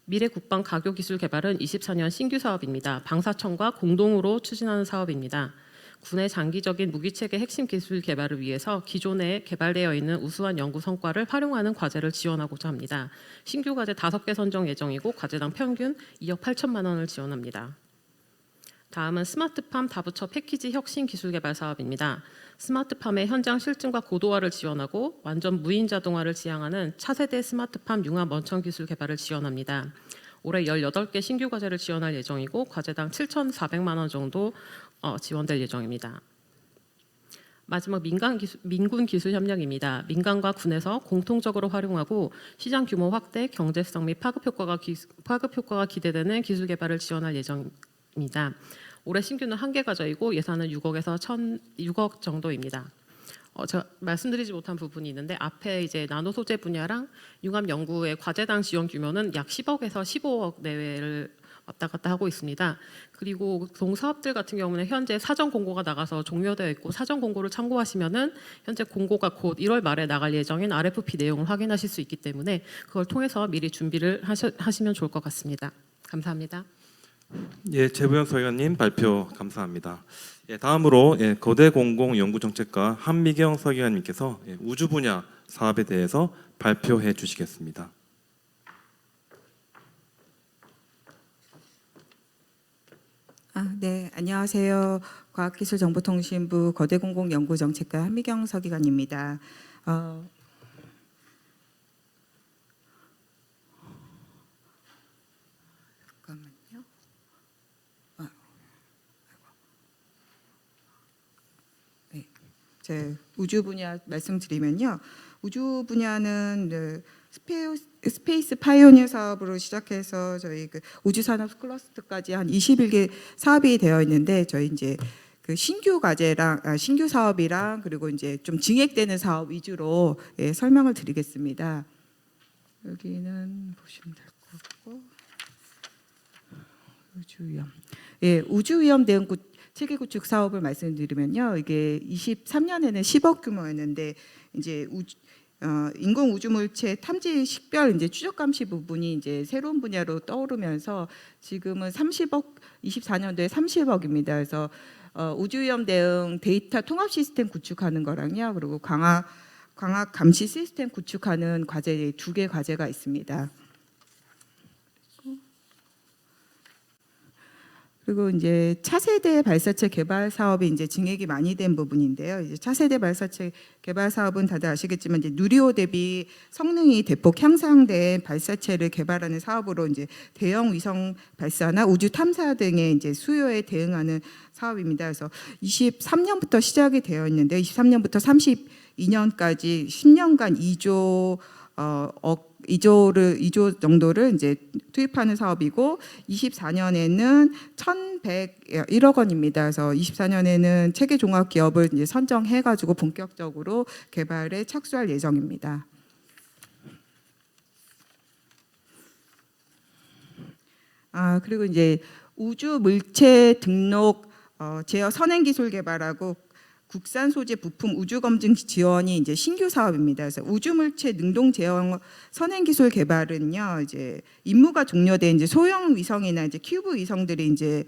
미래 국방 가교 기술 개발은 24년 신규 사업입니다. 방사청과 공동으로 추진하는 사업입니다. 군의 장기적인 무기체계 핵심 기술 개발을 위해서 기존에 개발되어 있는 우수한 연구 성과를 활용하는 과제를 지원하고자 합니다. 신규 과제 5개 선정 예정이고 과제당 평균 2억 8천만 원을 지원합니다. 다음은 스마트팜 다부처 패키지 혁신 기술 개발 사업입니다. 스마트팜의 현장 실증과 고도화를 지원하고 완전 무인 자동화를 지향하는 차세대 스마트팜 융합 원천 기술 개발을 지원합니다. 올해 18개 신규 과제를 지원할 예정이고 과제당 7,400만 원 정도 지원될 예정입니다. 마지막 민군 기술 협력입니다. 민간과 군에서 공통적으로 활용하고 시장 규모 확대, 경제성 및 파급 효과가 기대되는 기술 개발을 지원할 예정입니다. 올해 신규는 1개 과제이고 예산은 6억 정도입니다. 제가 말씀드리지 못한 부분이 있는데 앞에 이제 나노 소재 분야랑 융합 연구의 과제당 지원 규모는 약 10억에서 15억 내외를 왔다 갔다 하고 있습니다. 그리고 동사업들 같은 경우는 현재 사전 공고가 나가서 종료되어 있고 사전 공고를 참고하시면은 현재 공고가 곧 1월 말에 나갈 예정인 RFP 내용을 확인하실 수 있기 때문에 그걸 통해서 미리 준비를 하시면 좋을 것 같습니다. 감사합니다.
예, 최부영 서기관님 발표 감사합니다. 예, 다음으로 거대 공공 연구 정책과 한미경 서기관님께서 우주 분야 사업에 대해서 발표해 주시겠습니다.
네, 안녕하세요. 과학기술정보통신부 거대공공연구정책과 한미경 서기관입니다. 잠깐만요. 네, 제 우주 분야 말씀드리면요. 우주 분야는 스페이스 파이오니어 사업으로 시작해서 저희 그 우주산업 클러스터까지 한 21개 사업이 되어 있는데 저희 이제 그 신규 과제랑 신규 사업이랑 그리고 이제 좀 증액되는 사업 위주로 설명을 드리겠습니다. 여기는 보시면 될 것 같고 우주위험. 우주위험 대응 체계 구축 사업을 말씀드리면요. 이게 23년에는 10억 규모였는데 이제 인공 우주 물체 탐지 식별 이제 추적 감시 부분이 이제 새로운 분야로 떠오르면서 지금은 30억 24년도에 30억입니다. 그래서 우주 위험 대응 데이터 통합 시스템 구축하는 거랑요. 그리고 광학 감시 시스템 구축하는 과제 2개 과제가 있습니다. 그리고 이제 차세대 발사체 개발 사업이 이제 증액이 많이 된 부분인데요. 이제 차세대 발사체 개발 사업은 다들 아시겠지만 이제 누리호 대비 성능이 대폭 향상된 발사체를 개발하는 사업으로 이제 대형 위성 발사나 우주 탐사 등의 이제 수요에 대응하는 사업입니다. 그래서 23년부터 시작이 되어 있는데 23년부터 32년까지 10년간 2조 정도를 이제 투입하는 사업이고 24년에는 1,101억 원입니다. 그래서 24년에는 체계 종합 기업을 이제 선정해 가지고 본격적으로 개발에 착수할 예정입니다. 그리고 이제 우주 물체 등록 제어 선행 기술 개발하고 국산 소재 부품 우주 검증 지원이 이제 신규 사업입니다. 그래서 우주 물체 능동 제어 선행 기술 개발은요, 이제 임무가 종료된 이제 소형 위성이나 이제 큐브 위성들이 이제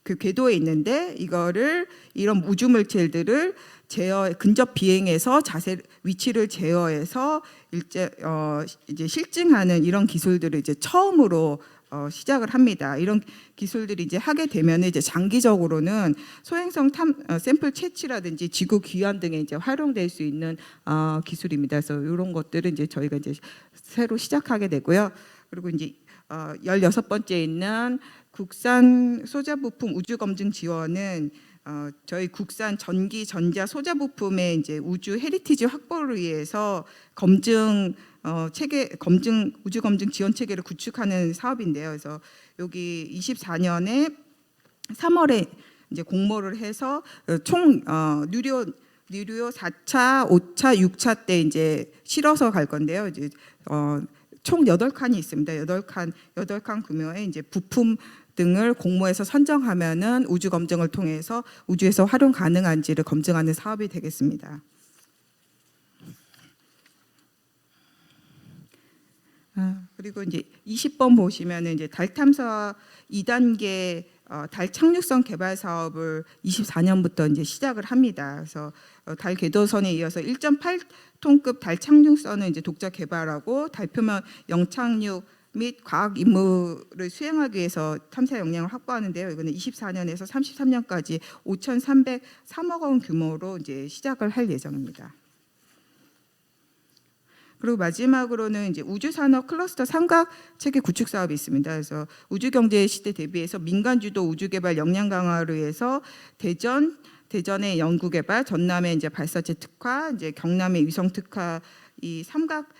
그 궤도에 있는데 이런 우주 물체들을 근접 비행해서 위치를 제어해서 이제 실증하는 이런 기술들을 이제 처음으로 시작을 합니다. 이런 기술들이 이제 하게 되면 이제 장기적으로는 소행성 샘플 채취라든지 지구 귀환 등에 이제 활용될 수 있는 기술입니다. 그래서 이런 것들은 이제 저희가 이제 새로 시작하게 되고요. 그리고 이제 16번째 있는 국산 소자 부품 우주 검증 지원은 저희 국산 전기 전자 소자 부품의 이제 우주 헤리티지 확보를 위해서 우주 검증 지원 체계를 구축하는 사업인데요. 그래서 여기 24년에 3월에 이제 공모를 해서 총 누리호 4차, 5차, 6차 때 이제 실어서 갈 건데요. 이제 총 8칸이 있습니다. 8칸 규모의 이제 부품 등을 공모해서 선정하면은 우주 검증을 통해서 우주에서 활용 가능한지를 검증하는 사업이 되겠습니다. 그리고 이제 20번 보시면은 이제 달 탐사 2단계 달 착륙선 개발 사업을 24년부터 이제 시작을 합니다. 그래서 달 궤도선에 이어서 1.8톤급 달 착륙선을 이제 독자 개발하고 달표면 영착륙 및 과학 임무를 수행하기 위해서 탐사 역량을 확보하는데요. 이거는 24년에서 33년까지 5,303억 원 규모로 이제 시작을 할 예정입니다. 그리고 마지막으로는 이제 우주산업 클러스터 삼각 체계 구축 사업이 있습니다. 그래서 우주 경제 시대 대비해서 민간 주도 우주 개발 역량 강화를 위해서 대전의 연구 개발, 전남의 이제 발사체 특화, 이제 경남의 위성 특화 이 삼각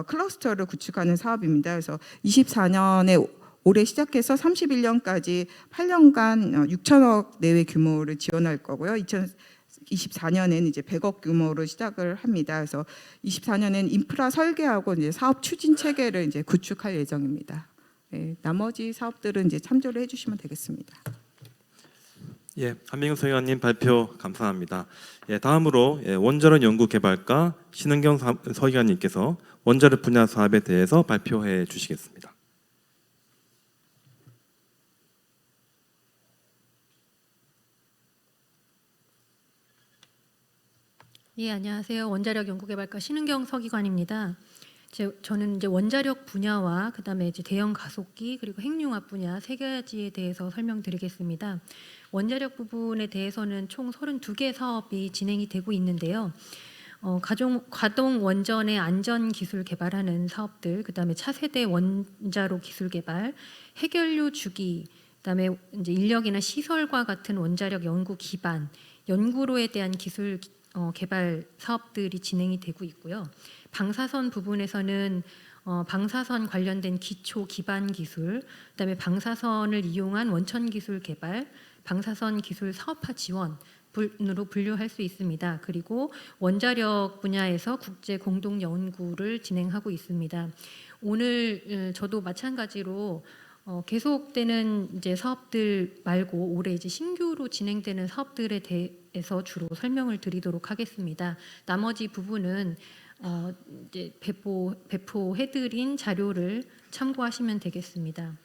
클러스터를 구축하는 사업입니다. 그래서 24년에 올해 시작해서 31년까지 8년간 6천억 내외 규모를 지원할 거고요. 24년엔 이제 100억 규모로 시작을 합니다. 그래서 24년엔 인프라 설계하고 이제 사업 추진 체계를 이제 구축할 예정입니다. 예, 나머지 사업들은 이제 참조를 해주시면 되겠습니다.
예, 한민경 의원님 발표 감사합니다. 예, 다음으로 원자력 연구개발과 신은경 서기관님께서 원자력 분야 사업에 대해서 발표해 주시겠습니다.
예, 안녕하세요. 원자력 연구개발과 신은경 서기관입니다. 저는 이제 원자력 분야와 그다음에 이제 대형 가속기 그리고 핵융합 분야 세 가지에 대해서 설명드리겠습니다. 원자력 부분에 대해서는 총 32개 사업이 진행이 되고 있는데요. 가동 원전의 안전 기술 개발하는 사업들, 그다음에 차세대 원자로 기술 개발, 해결료 주기, 그다음에 이제 인력이나 시설과 같은 원자력 연구 기반, 연구로에 대한 기술 개발 사업들이 진행이 되고 있고요. 방사선 부분에서는 방사선 관련된 기초 기반 기술, 그다음에 방사선을 이용한 원천 기술 개발, 방사선 기술 사업화 지원으로 분류할 수 있습니다. 그리고 원자력 분야에서 국제 공동 연구를 진행하고 있습니다. 오늘 저도 마찬가지로 계속되는 이제 사업들 말고 올해 이제 신규로 진행되는 사업들에 대해서 주로 설명을 드리도록 하겠습니다. 나머지 부분은 이제 배포해드린 자료를 참고하시면 되겠습니다.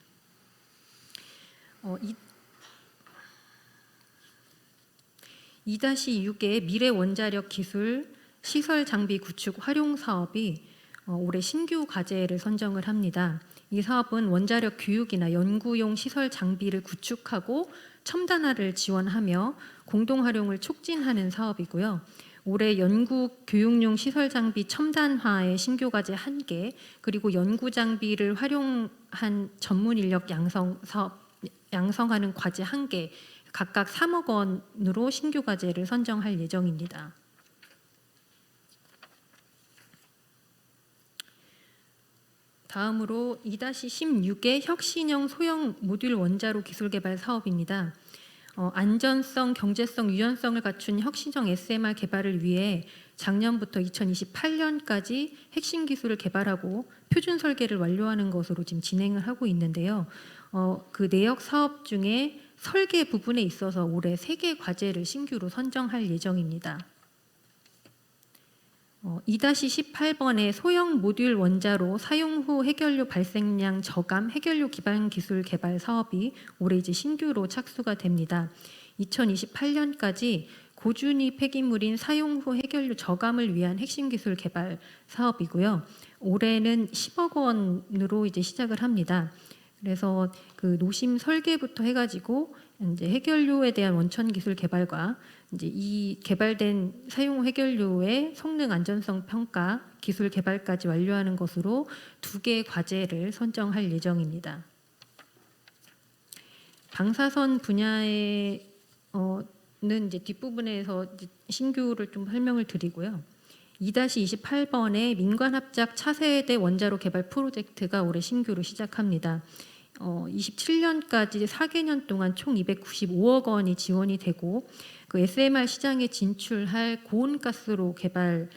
2-6의 미래 원자력 기술 시설 장비 구축 활용 사업이 올해 신규 과제를 선정을 합니다. 이 사업은 원자력 교육이나 연구용 시설 장비를 구축하고 첨단화를 지원하며 공동 활용을 촉진하는 사업이고요. 올해 연구 교육용 시설 장비 첨단화의 신규 과제 1개, 그리고 연구 장비를 활용한 전문 인력 양성하는 과제 1개, 각각 3억 원으로 신규 과제를 선정할 예정입니다. 다음으로 2-16의 혁신형 소형 모듈 원자로 기술 개발 사업입니다. 안전성, 경제성, 유연성을 갖춘 혁신형 SMR 개발을 위해 작년부터 2028년까지 핵심 기술을 개발하고 표준 설계를 완료하는 것으로 지금 진행을 하고 있는데요. 그 내역 사업 중에 설계 부분에 있어서 올해 3개 과제를 신규로 선정할 예정입니다. 2-18번의 소형 모듈 원자로 사용 후 해결료 발생량 저감 해결료 기반 기술 개발 사업이 올해 이제 신규로 착수가 됩니다. 2028년까지 고준위 폐기물인 사용 후 해결료 저감을 위한 핵심 기술 개발 사업이고요. 올해는 10억 원으로 이제 시작을 합니다. 그래서 그 노심 설계부터 해가지고 이제 해결료에 대한 원천 기술 개발과 이제 이 개발된 사용 해결료의 성능 안전성 평가 기술 개발까지 완료하는 것으로 2개의 과제를 선정할 예정입니다. 방사선 분야에는 이제 뒷부분에서 이제 신규를 좀 설명을 드리고요. 2-28번의 민관 합작 차세대 원자로 개발 프로젝트가 올해 신규로 시작합니다. 27년까지 4개년 동안 총 295억 원이 지원이 되고 그 SMR 시장에 진출할 고온가스로 개발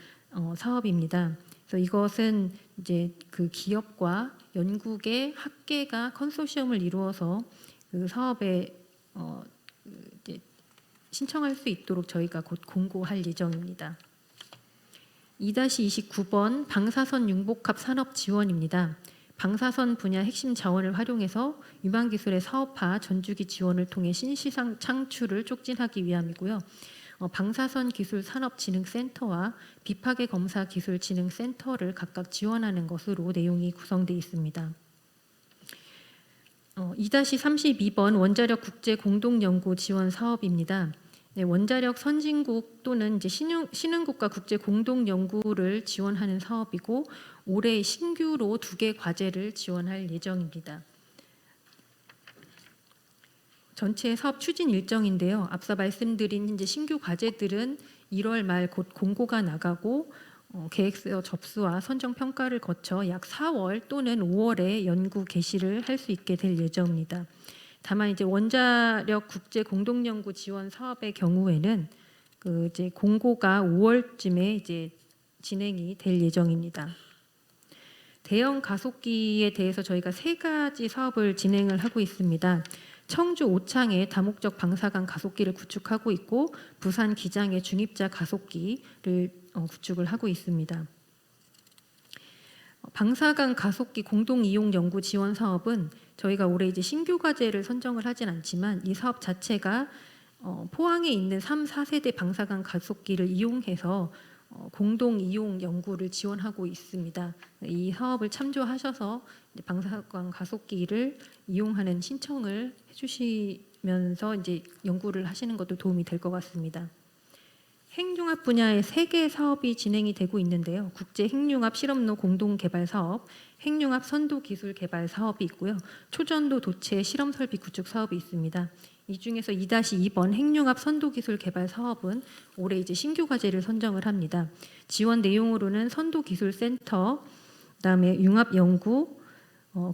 사업입니다. 그래서 이것은 이제 그 기업과 연구계, 학계가 컨소시엄을 이루어서 그 사업에 이제 신청할 수 있도록 저희가 곧 공고할 예정입니다. 2-29번 방사선 융복합 산업 지원입니다. 방사선 분야 핵심 자원을 활용해서 유망 기술의 사업화, 전주기 지원을 통해 신시장 창출을 촉진하기 위함이고요. 방사선 기술 산업진흥센터와 비파괴 검사 기술 진흥센터를 각각 지원하는 것으로 내용이 구성되어 있습니다. 2-32번 원자력 국제 공동 연구 지원 사업입니다. 네, 원자력 선진국 또는 이제 신흥국가 국제 공동 연구를 지원하는 사업이고 올해 신규로 2개 과제를 지원할 예정입니다. 전체 사업 추진 일정인데요. 앞서 말씀드린 이제 신규 과제들은 1월 말 곧 공고가 나가고 계획서 접수와 선정 평가를 거쳐 약 4월 또는 5월에 연구 개시를 할 수 있게 될 예정입니다. 다만 이제 원자력 국제 공동 연구 지원 사업의 경우에는 그 이제 공고가 5월쯤에 이제 진행이 될 예정입니다. 대형 가속기에 대해서 저희가 3가지 사업을 진행을 하고 있습니다. 청주 오창에 다목적 방사간 가속기를 구축하고 있고 부산 기장에 중입자 가속기를 구축을 하고 있습니다. 방사간 가속기 공동 이용 연구 지원 사업은 저희가 올해 이제 신규 과제를 선정을 하진 않지만 이 사업 자체가 포항에 있는 3, 4세대 방사간 가속기를 이용해서 공동 이용 연구를 지원하고 있습니다. 이 사업을 참조하셔서 이제 방사간 가속기를 이용하는 신청을 해주시면서 이제 연구를 하시는 것도 도움이 될 것 같습니다. 핵융합 분야의 3개 사업이 진행이 되고 있는데요. 국제 핵융합 실험로 공동 개발 사업, 핵융합 선도 기술 개발 사업이 있고요. 초전도 도체 실험 설비 구축 사업이 있습니다. 이 중에서 2-2번 핵융합 선도 기술 개발 사업은 올해 이제 신규 과제를 선정을 합니다. 지원 내용으로는 선도 기술 센터, 그다음에 융합 연구,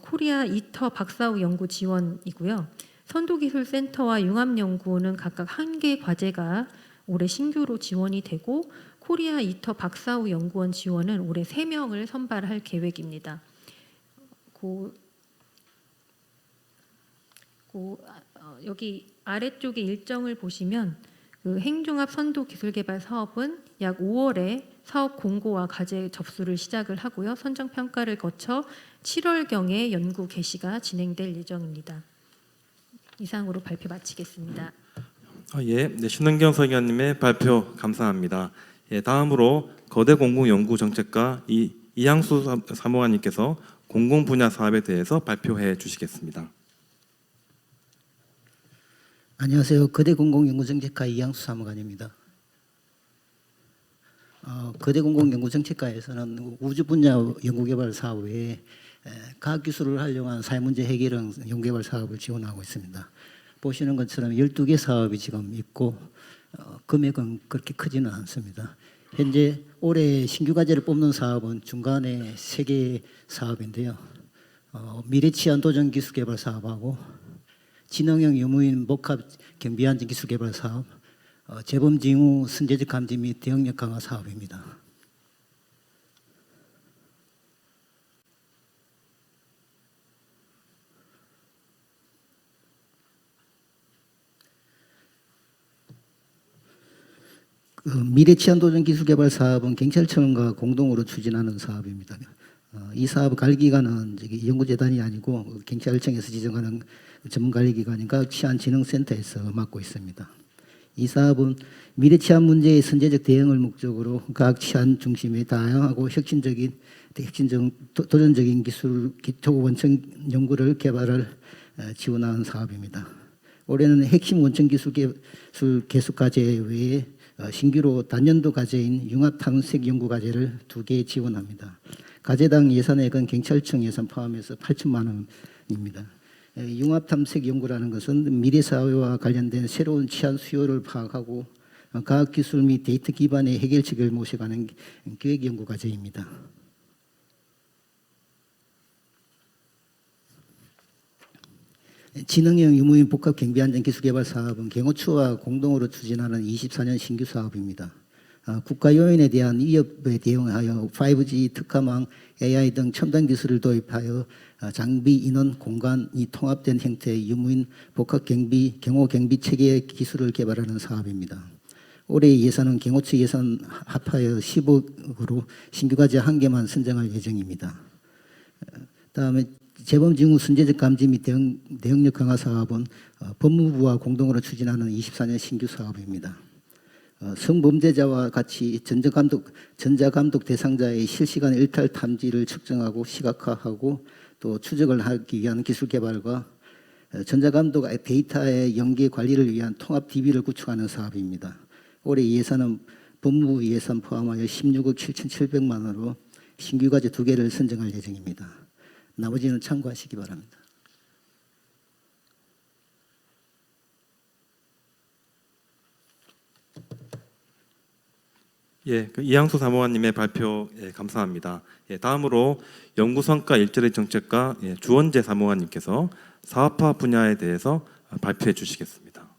코리아 이터 박사후 연구 지원이고요. 선도 기술 센터와 융합 연구는 각각 1개 과제가 올해 신규로 지원이 되고 코리아 이터 박사후 연구원 지원은 올해 3명을 선발할 계획입니다. 여기 아래쪽에 일정을 보시면 그 핵융합 선도 기술 개발 사업은 약 5월에 사업 공고와 과제 접수를 시작을 하고요. 선정 평가를 거쳐 7월경에 연구 개시가 진행될 예정입니다. 이상으로 발표 마치겠습니다.
네, 신은경 서기관님의 발표 감사합니다. 다음으로 거대 공공 연구 정책과 이양수 사무관님께서 공공 분야 사업에 대해서 발표해 주시겠습니다.
안녕하세요. 거대 공공 연구 정책과 이양수 사무관입니다. 거대 공공 연구 정책과에서는 우주 분야 연구 개발 사업 외에 과학 기술을 활용한 사회 문제 해결형 연구 개발 사업을 지원하고 있습니다. 보시는 것처럼 12개 사업이 지금 있고 금액은 그렇게 크지는 않습니다. 현재 올해 신규 과제를 뽑는 사업은 중간에 3개 사업인데요. 미래치안 도전 기술 개발 사업하고 지능형 유무인 복합 경비 안전 기술 개발 사업, 재범 징후 선제적 감지 및 대응력 강화 사업입니다. 미래 치안 도전 기술 개발 사업은 경찰청과 공동으로 추진하는 사업입니다. 이 사업 관리 기관은 연구재단이 아니고 경찰청에서 지정하는 전문 관리 기관인 과학치안진흥센터에서 맡고 있습니다. 이 사업은 미래 치안 문제의 선제적 대응을 목적으로 과학치안 중심의 다양하고 도전적인 기술 기초 원천 연구를 개발을 지원하는 사업입니다. 올해는 핵심 원천 기술 계속 과제 외에 신규로 단년도 과제인 융합 탐색 연구 과제를 2개 지원합니다. 과제당 예산액은 경찰청 예산 포함해서 8천만 원입니다. 융합 탐색 연구라는 것은 미래 사회와 관련된 새로운 치안 수요를 파악하고 과학 기술 및 데이터 기반의 해결책을 모셔가는 기획 연구 과제입니다. 지능형 유무인 복합 경비 안전 기술 개발 사업은 경호처와 공동으로 추진하는 24년 신규 사업입니다. 국가 요인에 대한 위협에 대응하여 5G, 특화망, AI 등 첨단 기술을 도입하여 장비, 인원, 공간이 통합된 형태의 유무인 복합 경비, 경호 경비 체계 기술을 개발하는 사업입니다. 올해 예산은 경호처 예산 합하여 10억으로 신규 과제 1개만 선정할 예정입니다. 다음에 재범 징후 선제적 감지 및 대응력 강화 사업은 법무부와 공동으로 추진하는 24년 신규 사업입니다. 성범죄자와 같이 전자감독 대상자의 실시간 일탈 탐지를 측정하고 시각화하고 또 추적을 하기 위한 기술 개발과 전자감독 데이터의 연계 관리를 위한 통합 DB를 구축하는 사업입니다. 올해 예산은 법무부 예산 포함하여 16억 7,700만 원으로 신규 과제 2개를 선정할 예정입니다. 나머지는 참고하시기 바랍니다.
이양수 사무관님의 발표 감사합니다. 다음으로 연구성과 일자리 정책과 주원재 사무관님께서 사업화 분야에 대해서 발표해 주시겠습니다.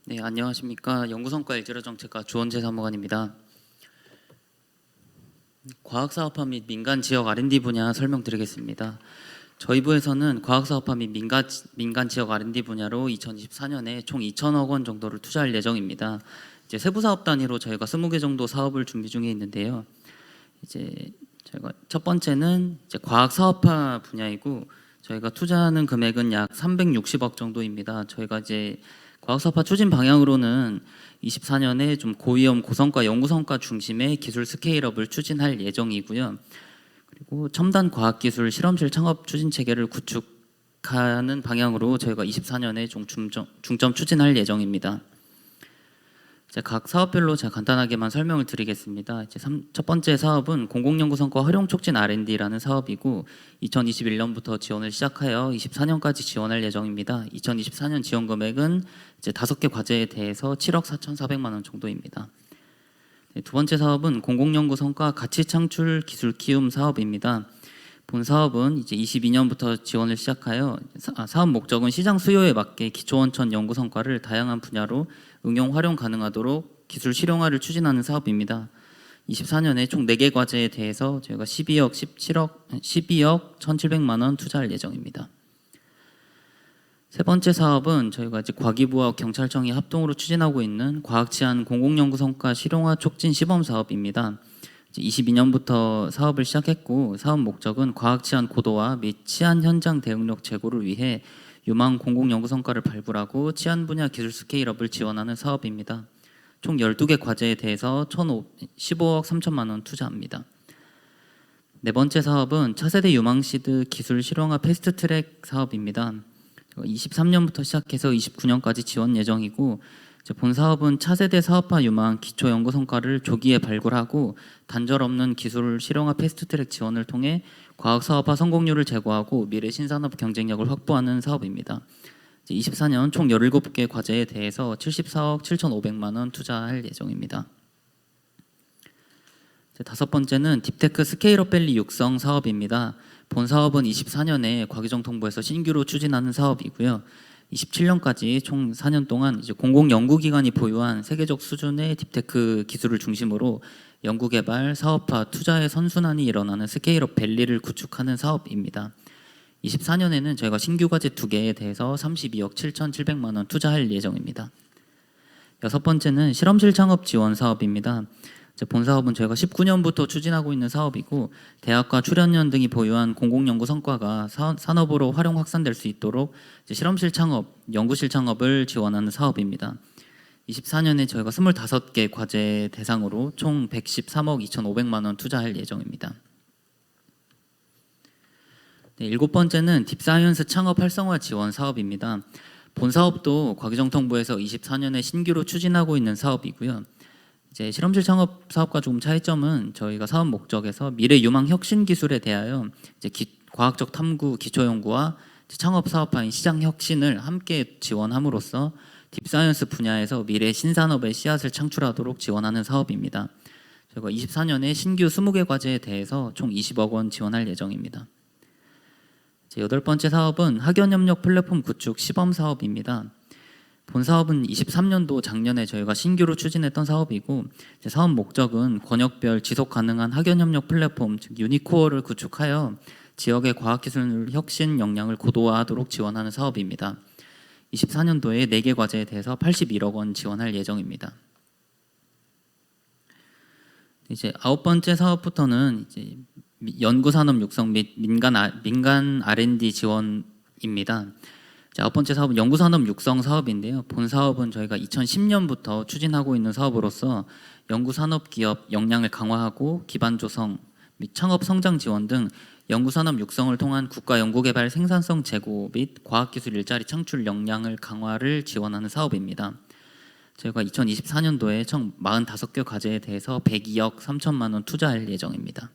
네, 안녕하십니까. 연구성과 일자리정책과 조원재 사무관입니다. 과학사업화 및 민간지역 R&D 분야 설명드리겠습니다. 저희 부에서는 과학사업화 및 민간지역 R&D 분야로 2024년에 총 2천억 원 정도를 투자할 예정입니다. 이제 세부 사업 단위로 저희가 20개 정도 사업을 준비 중에 있는데요. 이제 저희가 첫 번째는 이제 과학사업화 분야이고 저희가 투자하는 금액은 약 360억 정도입니다. 저희가 이제 과학사업화 추진 방향으로는 24년에 좀 고위험 고성과 연구성과 중심의 기술 스케일업을 추진할 예정이고요. 그리고 첨단 과학기술 실험실 창업 추진 체계를 구축하는 방향으로 저희가 24년에 좀 중점 추진할 예정입니다. 이제 각 사업별로 제가 간단하게만 설명을 드리겠습니다. 이제 첫 번째 사업은 공공연구성과 활용촉진 R&D라는 사업이고 2021년부터 지원을 시작하여 24년까지 지원할 예정입니다. 2024년 지원 금액은 이제 5개 과제에 대해서 7억 4,400만 원 정도입니다. 네, 두 번째 사업은 공공연구성과 가치창출 기술 키움 사업입니다. 본 사업은 이제 22년부터 지원을 시작하여 사업 목적은 시장 수요에 맞게 기초원천 연구 성과를 다양한 분야로 응용 활용 가능하도록 기술 실용화를 추진하는 사업입니다. 24년에 총 4개 과제에 대해서 저희가 12억 1,700만 원 투자할 예정입니다. 세 번째 사업은 저희가 이제 과기부와 경찰청이 합동으로 추진하고 있는 과학치안 공공연구 성과 실용화 촉진 시범 사업입니다. 22년부터 사업을 시작했고 사업 목적은 과학치안 고도화 및 치안 현장 대응력 제고를 위해 유망 공공연구 성과를 발굴하고 치안 분야 기술 스케일업을 지원하는 사업입니다. 총 12개 과제에 대해서 15억 3천만 원 투자합니다. 네 번째 사업은 차세대 유망시드 기술 실용화 패스트트랙 사업입니다. 23년부터 시작해서 29년까지 지원 예정이고 본 사업은 차세대 사업화 유망 기초 연구 성과를 조기에 발굴하고 단절 없는 기술 실용화 패스트트랙 지원을 통해 과학 사업화 성공률을 제고하고 미래 신산업 경쟁력을 확보하는 사업입니다. 24년 총 17개 과제에 대해서 74억 7,500만 원 투자할 예정입니다. 다섯 번째는 딥테크 스케일업 밸리 육성 사업입니다. 본 사업은 24년에 과기정통부에서 신규로 추진하는 사업이고요. 27년까지 총 4년 동안 이제 공공연구기관이 보유한 세계적 수준의 딥테크 기술을 중심으로 연구개발, 사업화, 투자의 선순환이 일어나는 스케일업 밸리를 구축하는 사업입니다. 24년에는 저희가 신규 과제 2개에 대해서 32억 7,700만 원 투자할 예정입니다. 여섯 번째는 실험실 창업 지원 사업입니다. 본 사업은 저희가 19년부터 추진하고 있는 사업이고 대학과 출연연 등이 보유한 공공연구 성과가 산업으로 활용 확산될 수 있도록 실험실 창업, 연구실 창업을 지원하는 사업입니다. 24년에 저희가 25개 과제 대상으로 총 113억 2,500만 원 투자할 예정입니다. 네, 일곱 번째는 딥사이언스 창업 활성화 지원 사업입니다. 본 사업도 과기정통부에서 24년에 신규로 추진하고 있는 사업이고요. 이제 실험실 창업 사업과 조금 차이점은 저희가 사업 목적에서 미래 유망 혁신 기술에 대하여 이제 과학적 탐구, 기초 연구와 창업 사업화인 시장 혁신을 함께 지원함으로써 딥사이언스 분야에서 미래 신산업의 씨앗을 창출하도록 지원하는 사업입니다. 저희가 24년에 신규 20개 과제에 대해서 총 20억 원 지원할 예정입니다. 여덟 번째 사업은 학연협력 플랫폼 구축 시범 사업입니다. 본 사업은 23년도 작년에 저희가 신규로 추진했던 사업이고 사업 목적은 권역별 지속 가능한 학연협력 플랫폼 즉 유니코어를 구축하여 지역의 과학기술 혁신 역량을 고도화하도록 지원하는 사업입니다. 24년도에 4개 과제에 대해서 81억 원 지원할 예정입니다. 이제 아홉 번째 사업부터는 이제 연구산업 육성 및 민간 R&D 지원입니다. 아홉 번째 사업은 연구산업 육성 사업인데요. 본 사업은 저희가 2010년부터 추진하고 있는 사업으로서 연구산업 기업 역량을 강화하고 기반 조성 및 창업 성장 지원 등 연구산업 육성을 통한 국가 연구개발 생산성 제고 및 과학기술 일자리 창출 역량을 강화를 지원하는 사업입니다. 저희가 2024년도에 총 45개 과제에 대해서 102억 3천만 원 투자할 예정입니다.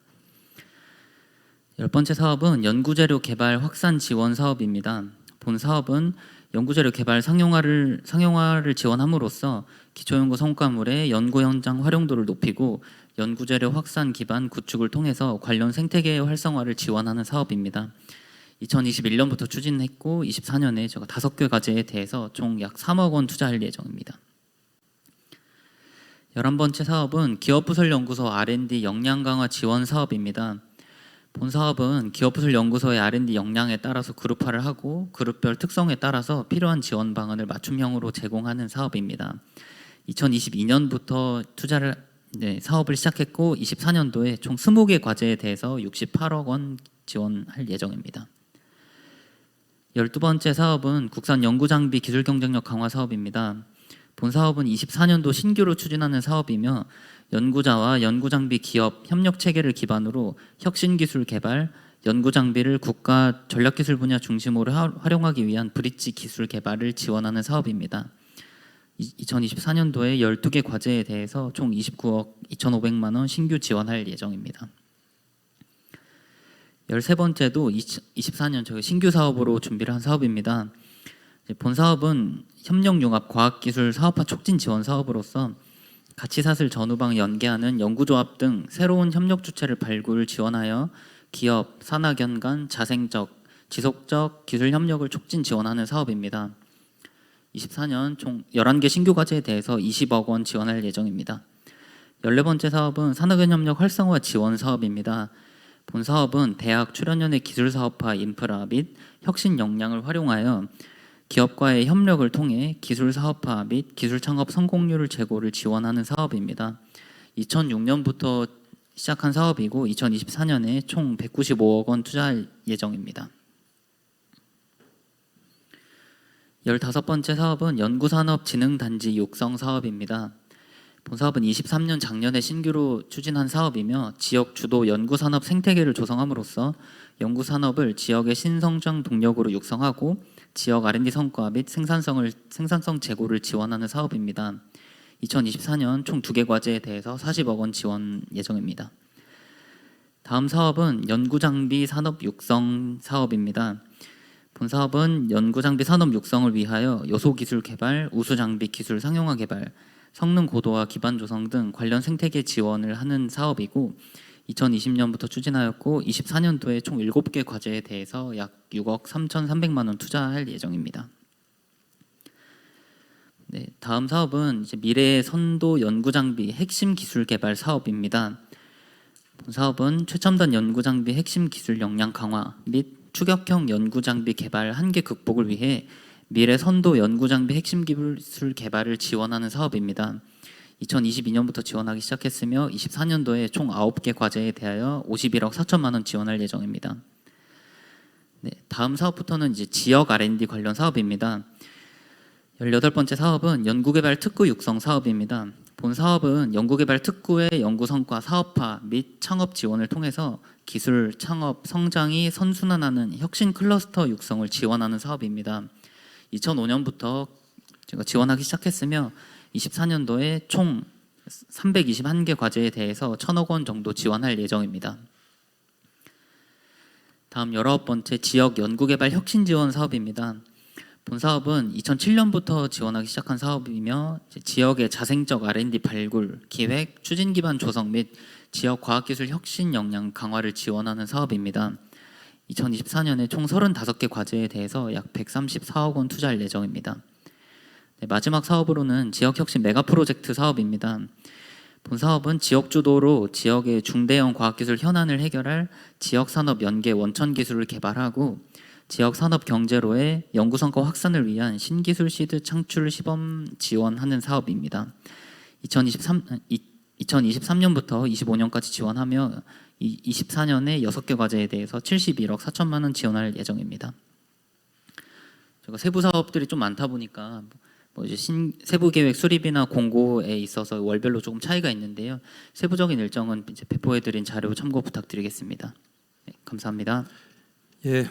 열 번째 사업은 연구재료 개발 확산 지원 사업입니다. 본 사업은 연구재료 개발 상용화를 지원함으로써 기초연구 성과물의 연구 현장 활용도를 높이고 연구재료 확산 기반 구축을 통해서 관련 생태계의 활성화를 지원하는 사업입니다. 2021년부터 추진했고 24년에 제가 5개 과제에 대해서 총 약 3억 원 투자할 예정입니다. 11번째 사업은 기업부설연구소 R&D 역량 강화 지원 사업입니다. 본 사업은 기업부설연구소의 R&D 역량에 따라서 그룹화를 하고 그룹별 특성에 따라서 필요한 지원 방안을 맞춤형으로 제공하는 사업입니다. 2022년부터 사업을 시작했고 24년도에 총 20개 과제에 대해서 68억 원 지원할 예정입니다. 12번째 사업은 국산 연구장비 기술 경쟁력 강화 사업입니다. 본 사업은 24년도 신규로 추진하는 사업이며 연구자와 연구장비 기업 협력 체계를 기반으로 혁신 기술 개발, 연구장비를 국가 전략기술 분야 중심으로 활용하기 위한 브릿지 기술 개발을 지원하는 사업입니다. 2024년도에 12개 과제에 대해서 총 29억 2,500만 원 신규 지원할 예정입니다. 13번째도 24년 저희 신규 사업으로 준비를 한 사업입니다. 본 사업은 협력융합 과학기술 사업화 촉진 지원 사업으로서 가치사슬 전후방 연계하는 연구조합 등 새로운 협력 주체를 발굴 지원하여 기업, 산학연 간 자생적, 지속적 기술 협력을 촉진 지원하는 사업입니다. 24년 총 11개 신규 과제에 대해서 20억 원 지원할 예정입니다. 14번째 사업은 산학연 협력 활성화 지원 사업입니다. 본 사업은 대학 출연연의 기술사업화 인프라 및 혁신 역량을 활용하여 기업과의 협력을 통해 기술 사업화 및 기술 창업 성공률을 제고를 지원하는 사업입니다. 2006년부터 시작한 사업이고 2024년에 총 195억 원 투자할 예정입니다. 15번째 사업은 연구산업진흥단지 육성 사업입니다. 본 사업은 23년 작년에 신규로 추진한 사업이며 지역 주도 연구산업 생태계를 조성함으로써 연구산업을 지역의 신성장 동력으로 육성하고 지역 R&D 성과 및 생산성 제고를 지원하는 사업입니다. 2024년 총 2개 과제에 대해서 40억 원 지원 예정입니다. 다음 사업은 연구장비 산업 육성 사업입니다. 본 사업은 연구장비 산업 육성을 위하여 요소기술 개발, 우수장비 기술 상용화 개발, 성능 고도화 기반 조성 등 관련 생태계 지원을 하는 사업이고 2020년부터 추진하였고 24년도에 총 7개 과제에 대해서 약 6억 3,300만 원 투자할 예정입니다. 네, 다음 사업은 이제 미래의 선도 연구장비 핵심 기술 개발 사업입니다. 본 사업은 최첨단 연구장비 핵심 기술 역량 강화 및 추격형 연구장비 개발 한계 극복을 위해 미래 선도 연구장비 핵심 기술 개발을 지원하는 사업입니다. 2022년부터 지원하기 시작했으며 24년도에 총 9개 과제에 대하여 51억 4천만 원 지원할 예정입니다. 네, 다음 사업부터는 이제 지역 R&D 관련 사업입니다. 18번째 사업은 연구개발 특구 육성 사업입니다. 본 사업은 연구개발 특구의 연구 성과 사업화 및 창업 지원을 통해서 기술, 창업, 성장이 선순환하는 혁신 클러스터 육성을 지원하는 사업입니다. 2005년부터 제가 지원하기 시작했으며 24년도에 총 321개 과제에 대해서 1,000억 원 정도 지원할 예정입니다. 다음 19번째 지역 연구개발 혁신 지원 사업입니다. 본 사업은 2007년부터 지원하기 시작한 사업이며 지역의 자생적 R&D 발굴, 기획, 추진 기반 조성 및 지역 과학기술 혁신 역량 강화를 지원하는 사업입니다. 2024년에 총 35개 과제에 대해서 약 134억 원 투자할 예정입니다. 네, 마지막 사업으로는 지역혁신 메가 프로젝트 사업입니다. 본 사업은 지역 주도로 지역의 중대형 과학기술 현안을 해결할 지역산업 연계 원천 기술을 개발하고 지역 산업 경제로의 연구 성과 확산을 위한 신기술 시드 창출 시범 지원하는 사업입니다. 2023년부터 25년까지 지원하며 24년에 6개 과제에 대해서 71억 4천만 원 지원할 예정입니다. 제가 세부 사업들이 좀 많다 보니까 이제 세부 계획 수립이나 공고에 있어서 월별로 조금 차이가 있는데요. 세부적인 일정은 이제 배포해드린 자료 참고 부탁드리겠습니다. 네, 감사합니다.
네.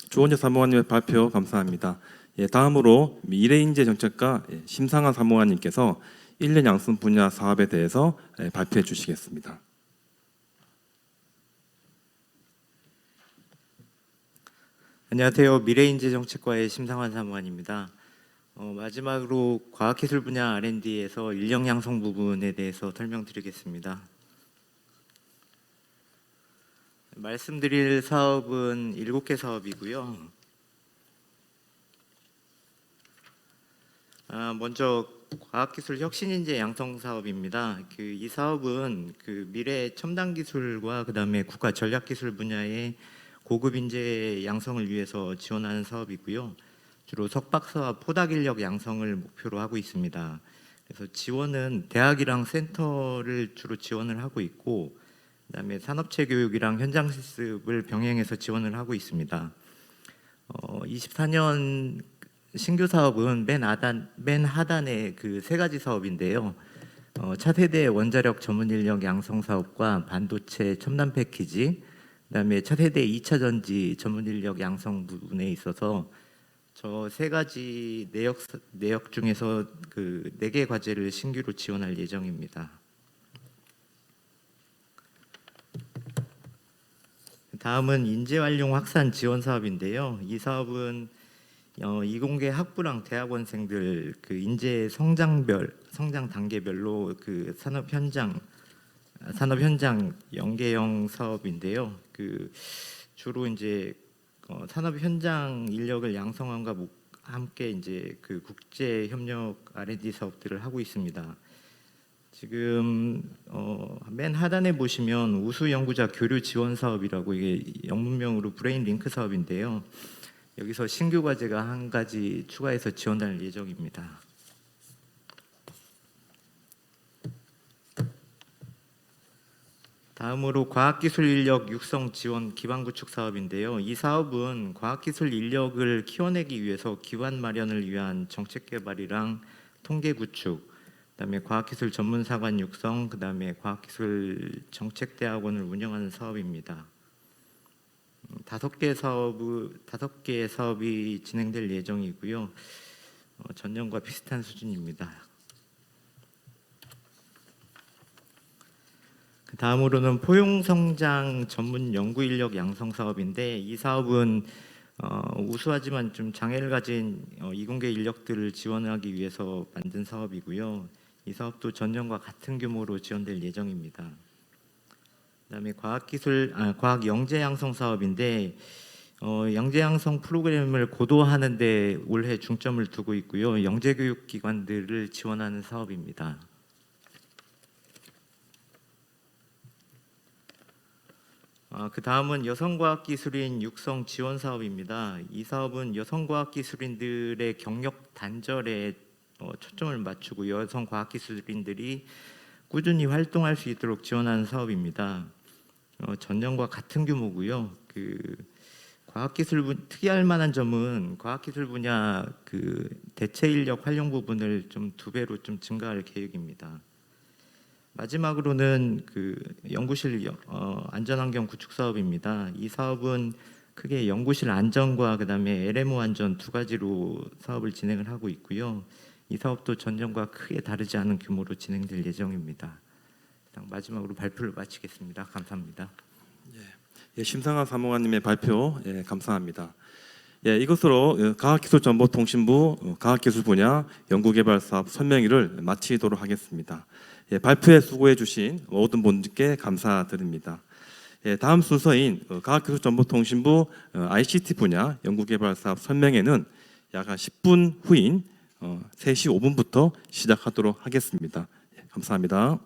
조원재 사무관님의 발표 감사합니다. 다음으로 미래인재 정책과 심상한 사무관님께서 1년 양순 분야 사업에 대해서 발표해 주시겠습니다.
안녕하세요. 미래인재정책과의 심상환 사무관입니다. 마지막으로 과학기술 분야 R&D에서 인력 양성 부분에 대해서 설명드리겠습니다. 말씀드릴 사업은 7개 사업이고요. 먼저 과학기술 혁신인재 양성 사업입니다. 이 사업은 미래 첨단 기술과 그다음에 국가 전략기술 분야의 고급 인재 양성을 위해서 지원하는 사업이고요. 주로 석박사와 포닥 인력 양성을 목표로 하고 있습니다. 그래서 지원은 대학이랑 센터를 주로 지원을 하고 있고, 그다음에 산업체 교육이랑 현장 실습을 병행해서 지원을 하고 있습니다. 24년 신규 사업은 맨 하단에 그 세 가지 사업인데요. 차세대 원자력 전문 인력 양성 사업과 반도체 첨단 패키지, 그다음에 차세대 2차 전지 전문 인력 양성 부분에 있어서 저 세 가지 내역 중에서 그 4개 과제를 신규로 지원할 예정입니다. 다음은 인재활용 확산 지원 사업인데요. 이 사업은 이공계 학부랑 대학원생들 그 인재 성장 단계별로 그 산업 현장 연계형 사업인데요. 주로 이제 산업 현장 인력을 양성함과 함께 이제 그 국제 협력 R&D 사업들을 하고 있습니다. 지금 맨 하단에 보시면 우수 연구자 교류 지원 사업이라고, 이게 영문명으로 브레인 링크 사업인데요. 여기서 신규 과제가 한 가지 추가해서 지원할 예정입니다. 다음으로 과학기술 인력 육성 지원 기반 구축 사업인데요. 이 사업은 과학기술 인력을 키워내기 위해서 기반 마련을 위한 정책 개발이랑 통계 구축, 그다음에 과학기술 전문사관 육성, 그다음에 과학기술 정책대학원을 운영하는 사업입니다. 5개 사업이 진행될 예정이고요. 전년과 비슷한 수준입니다. 다음으로는 포용성장 전문 연구인력 양성 사업인데, 이 사업은 우수하지만 좀 장애를 가진 이공계 인력들을 지원하기 위해서 만든 사업이고요. 이 사업도 전년과 같은 규모로 지원될 예정입니다. 그다음에 과학 영재 양성 사업인데, 영재 양성 프로그램을 고도화하는 데 올해 중점을 두고 있고요. 영재 교육 기관들을 지원하는 사업입니다. 그 다음은 여성과학기술인 육성 지원 사업입니다. 이 사업은 여성과학기술인들의 경력 단절에 초점을 맞추고 여성과학기술인들이 꾸준히 활동할 수 있도록 지원하는 사업입니다. 전년과 같은 규모고요. 특이할 만한 점은 과학기술 분야 대체 인력 활용 부분을 좀 2배로 좀 증가할 계획입니다. 마지막으로는 연구실 안전환경 구축 사업입니다. 이 사업은 크게 연구실 안전과 그다음에 LMO 안전 2가지로 사업을 진행을 하고 있고요. 이 사업도 전년과 크게 다르지 않은 규모로 진행될 예정입니다. 마지막으로 발표를 마치겠습니다. 감사합니다.
심상한 사무관님의 발표 감사합니다. 이것으로 과학기술정보통신부 과학기술 분야 연구개발 사업 설명회를 마치도록 하겠습니다. 발표에 수고해 주신 모든 분들께 감사드립니다. 다음 순서인 과학기술정보통신부 ICT 분야 연구개발 사업 설명회는 약 10분 후인 3시 5분부터 시작하도록 하겠습니다. 감사합니다.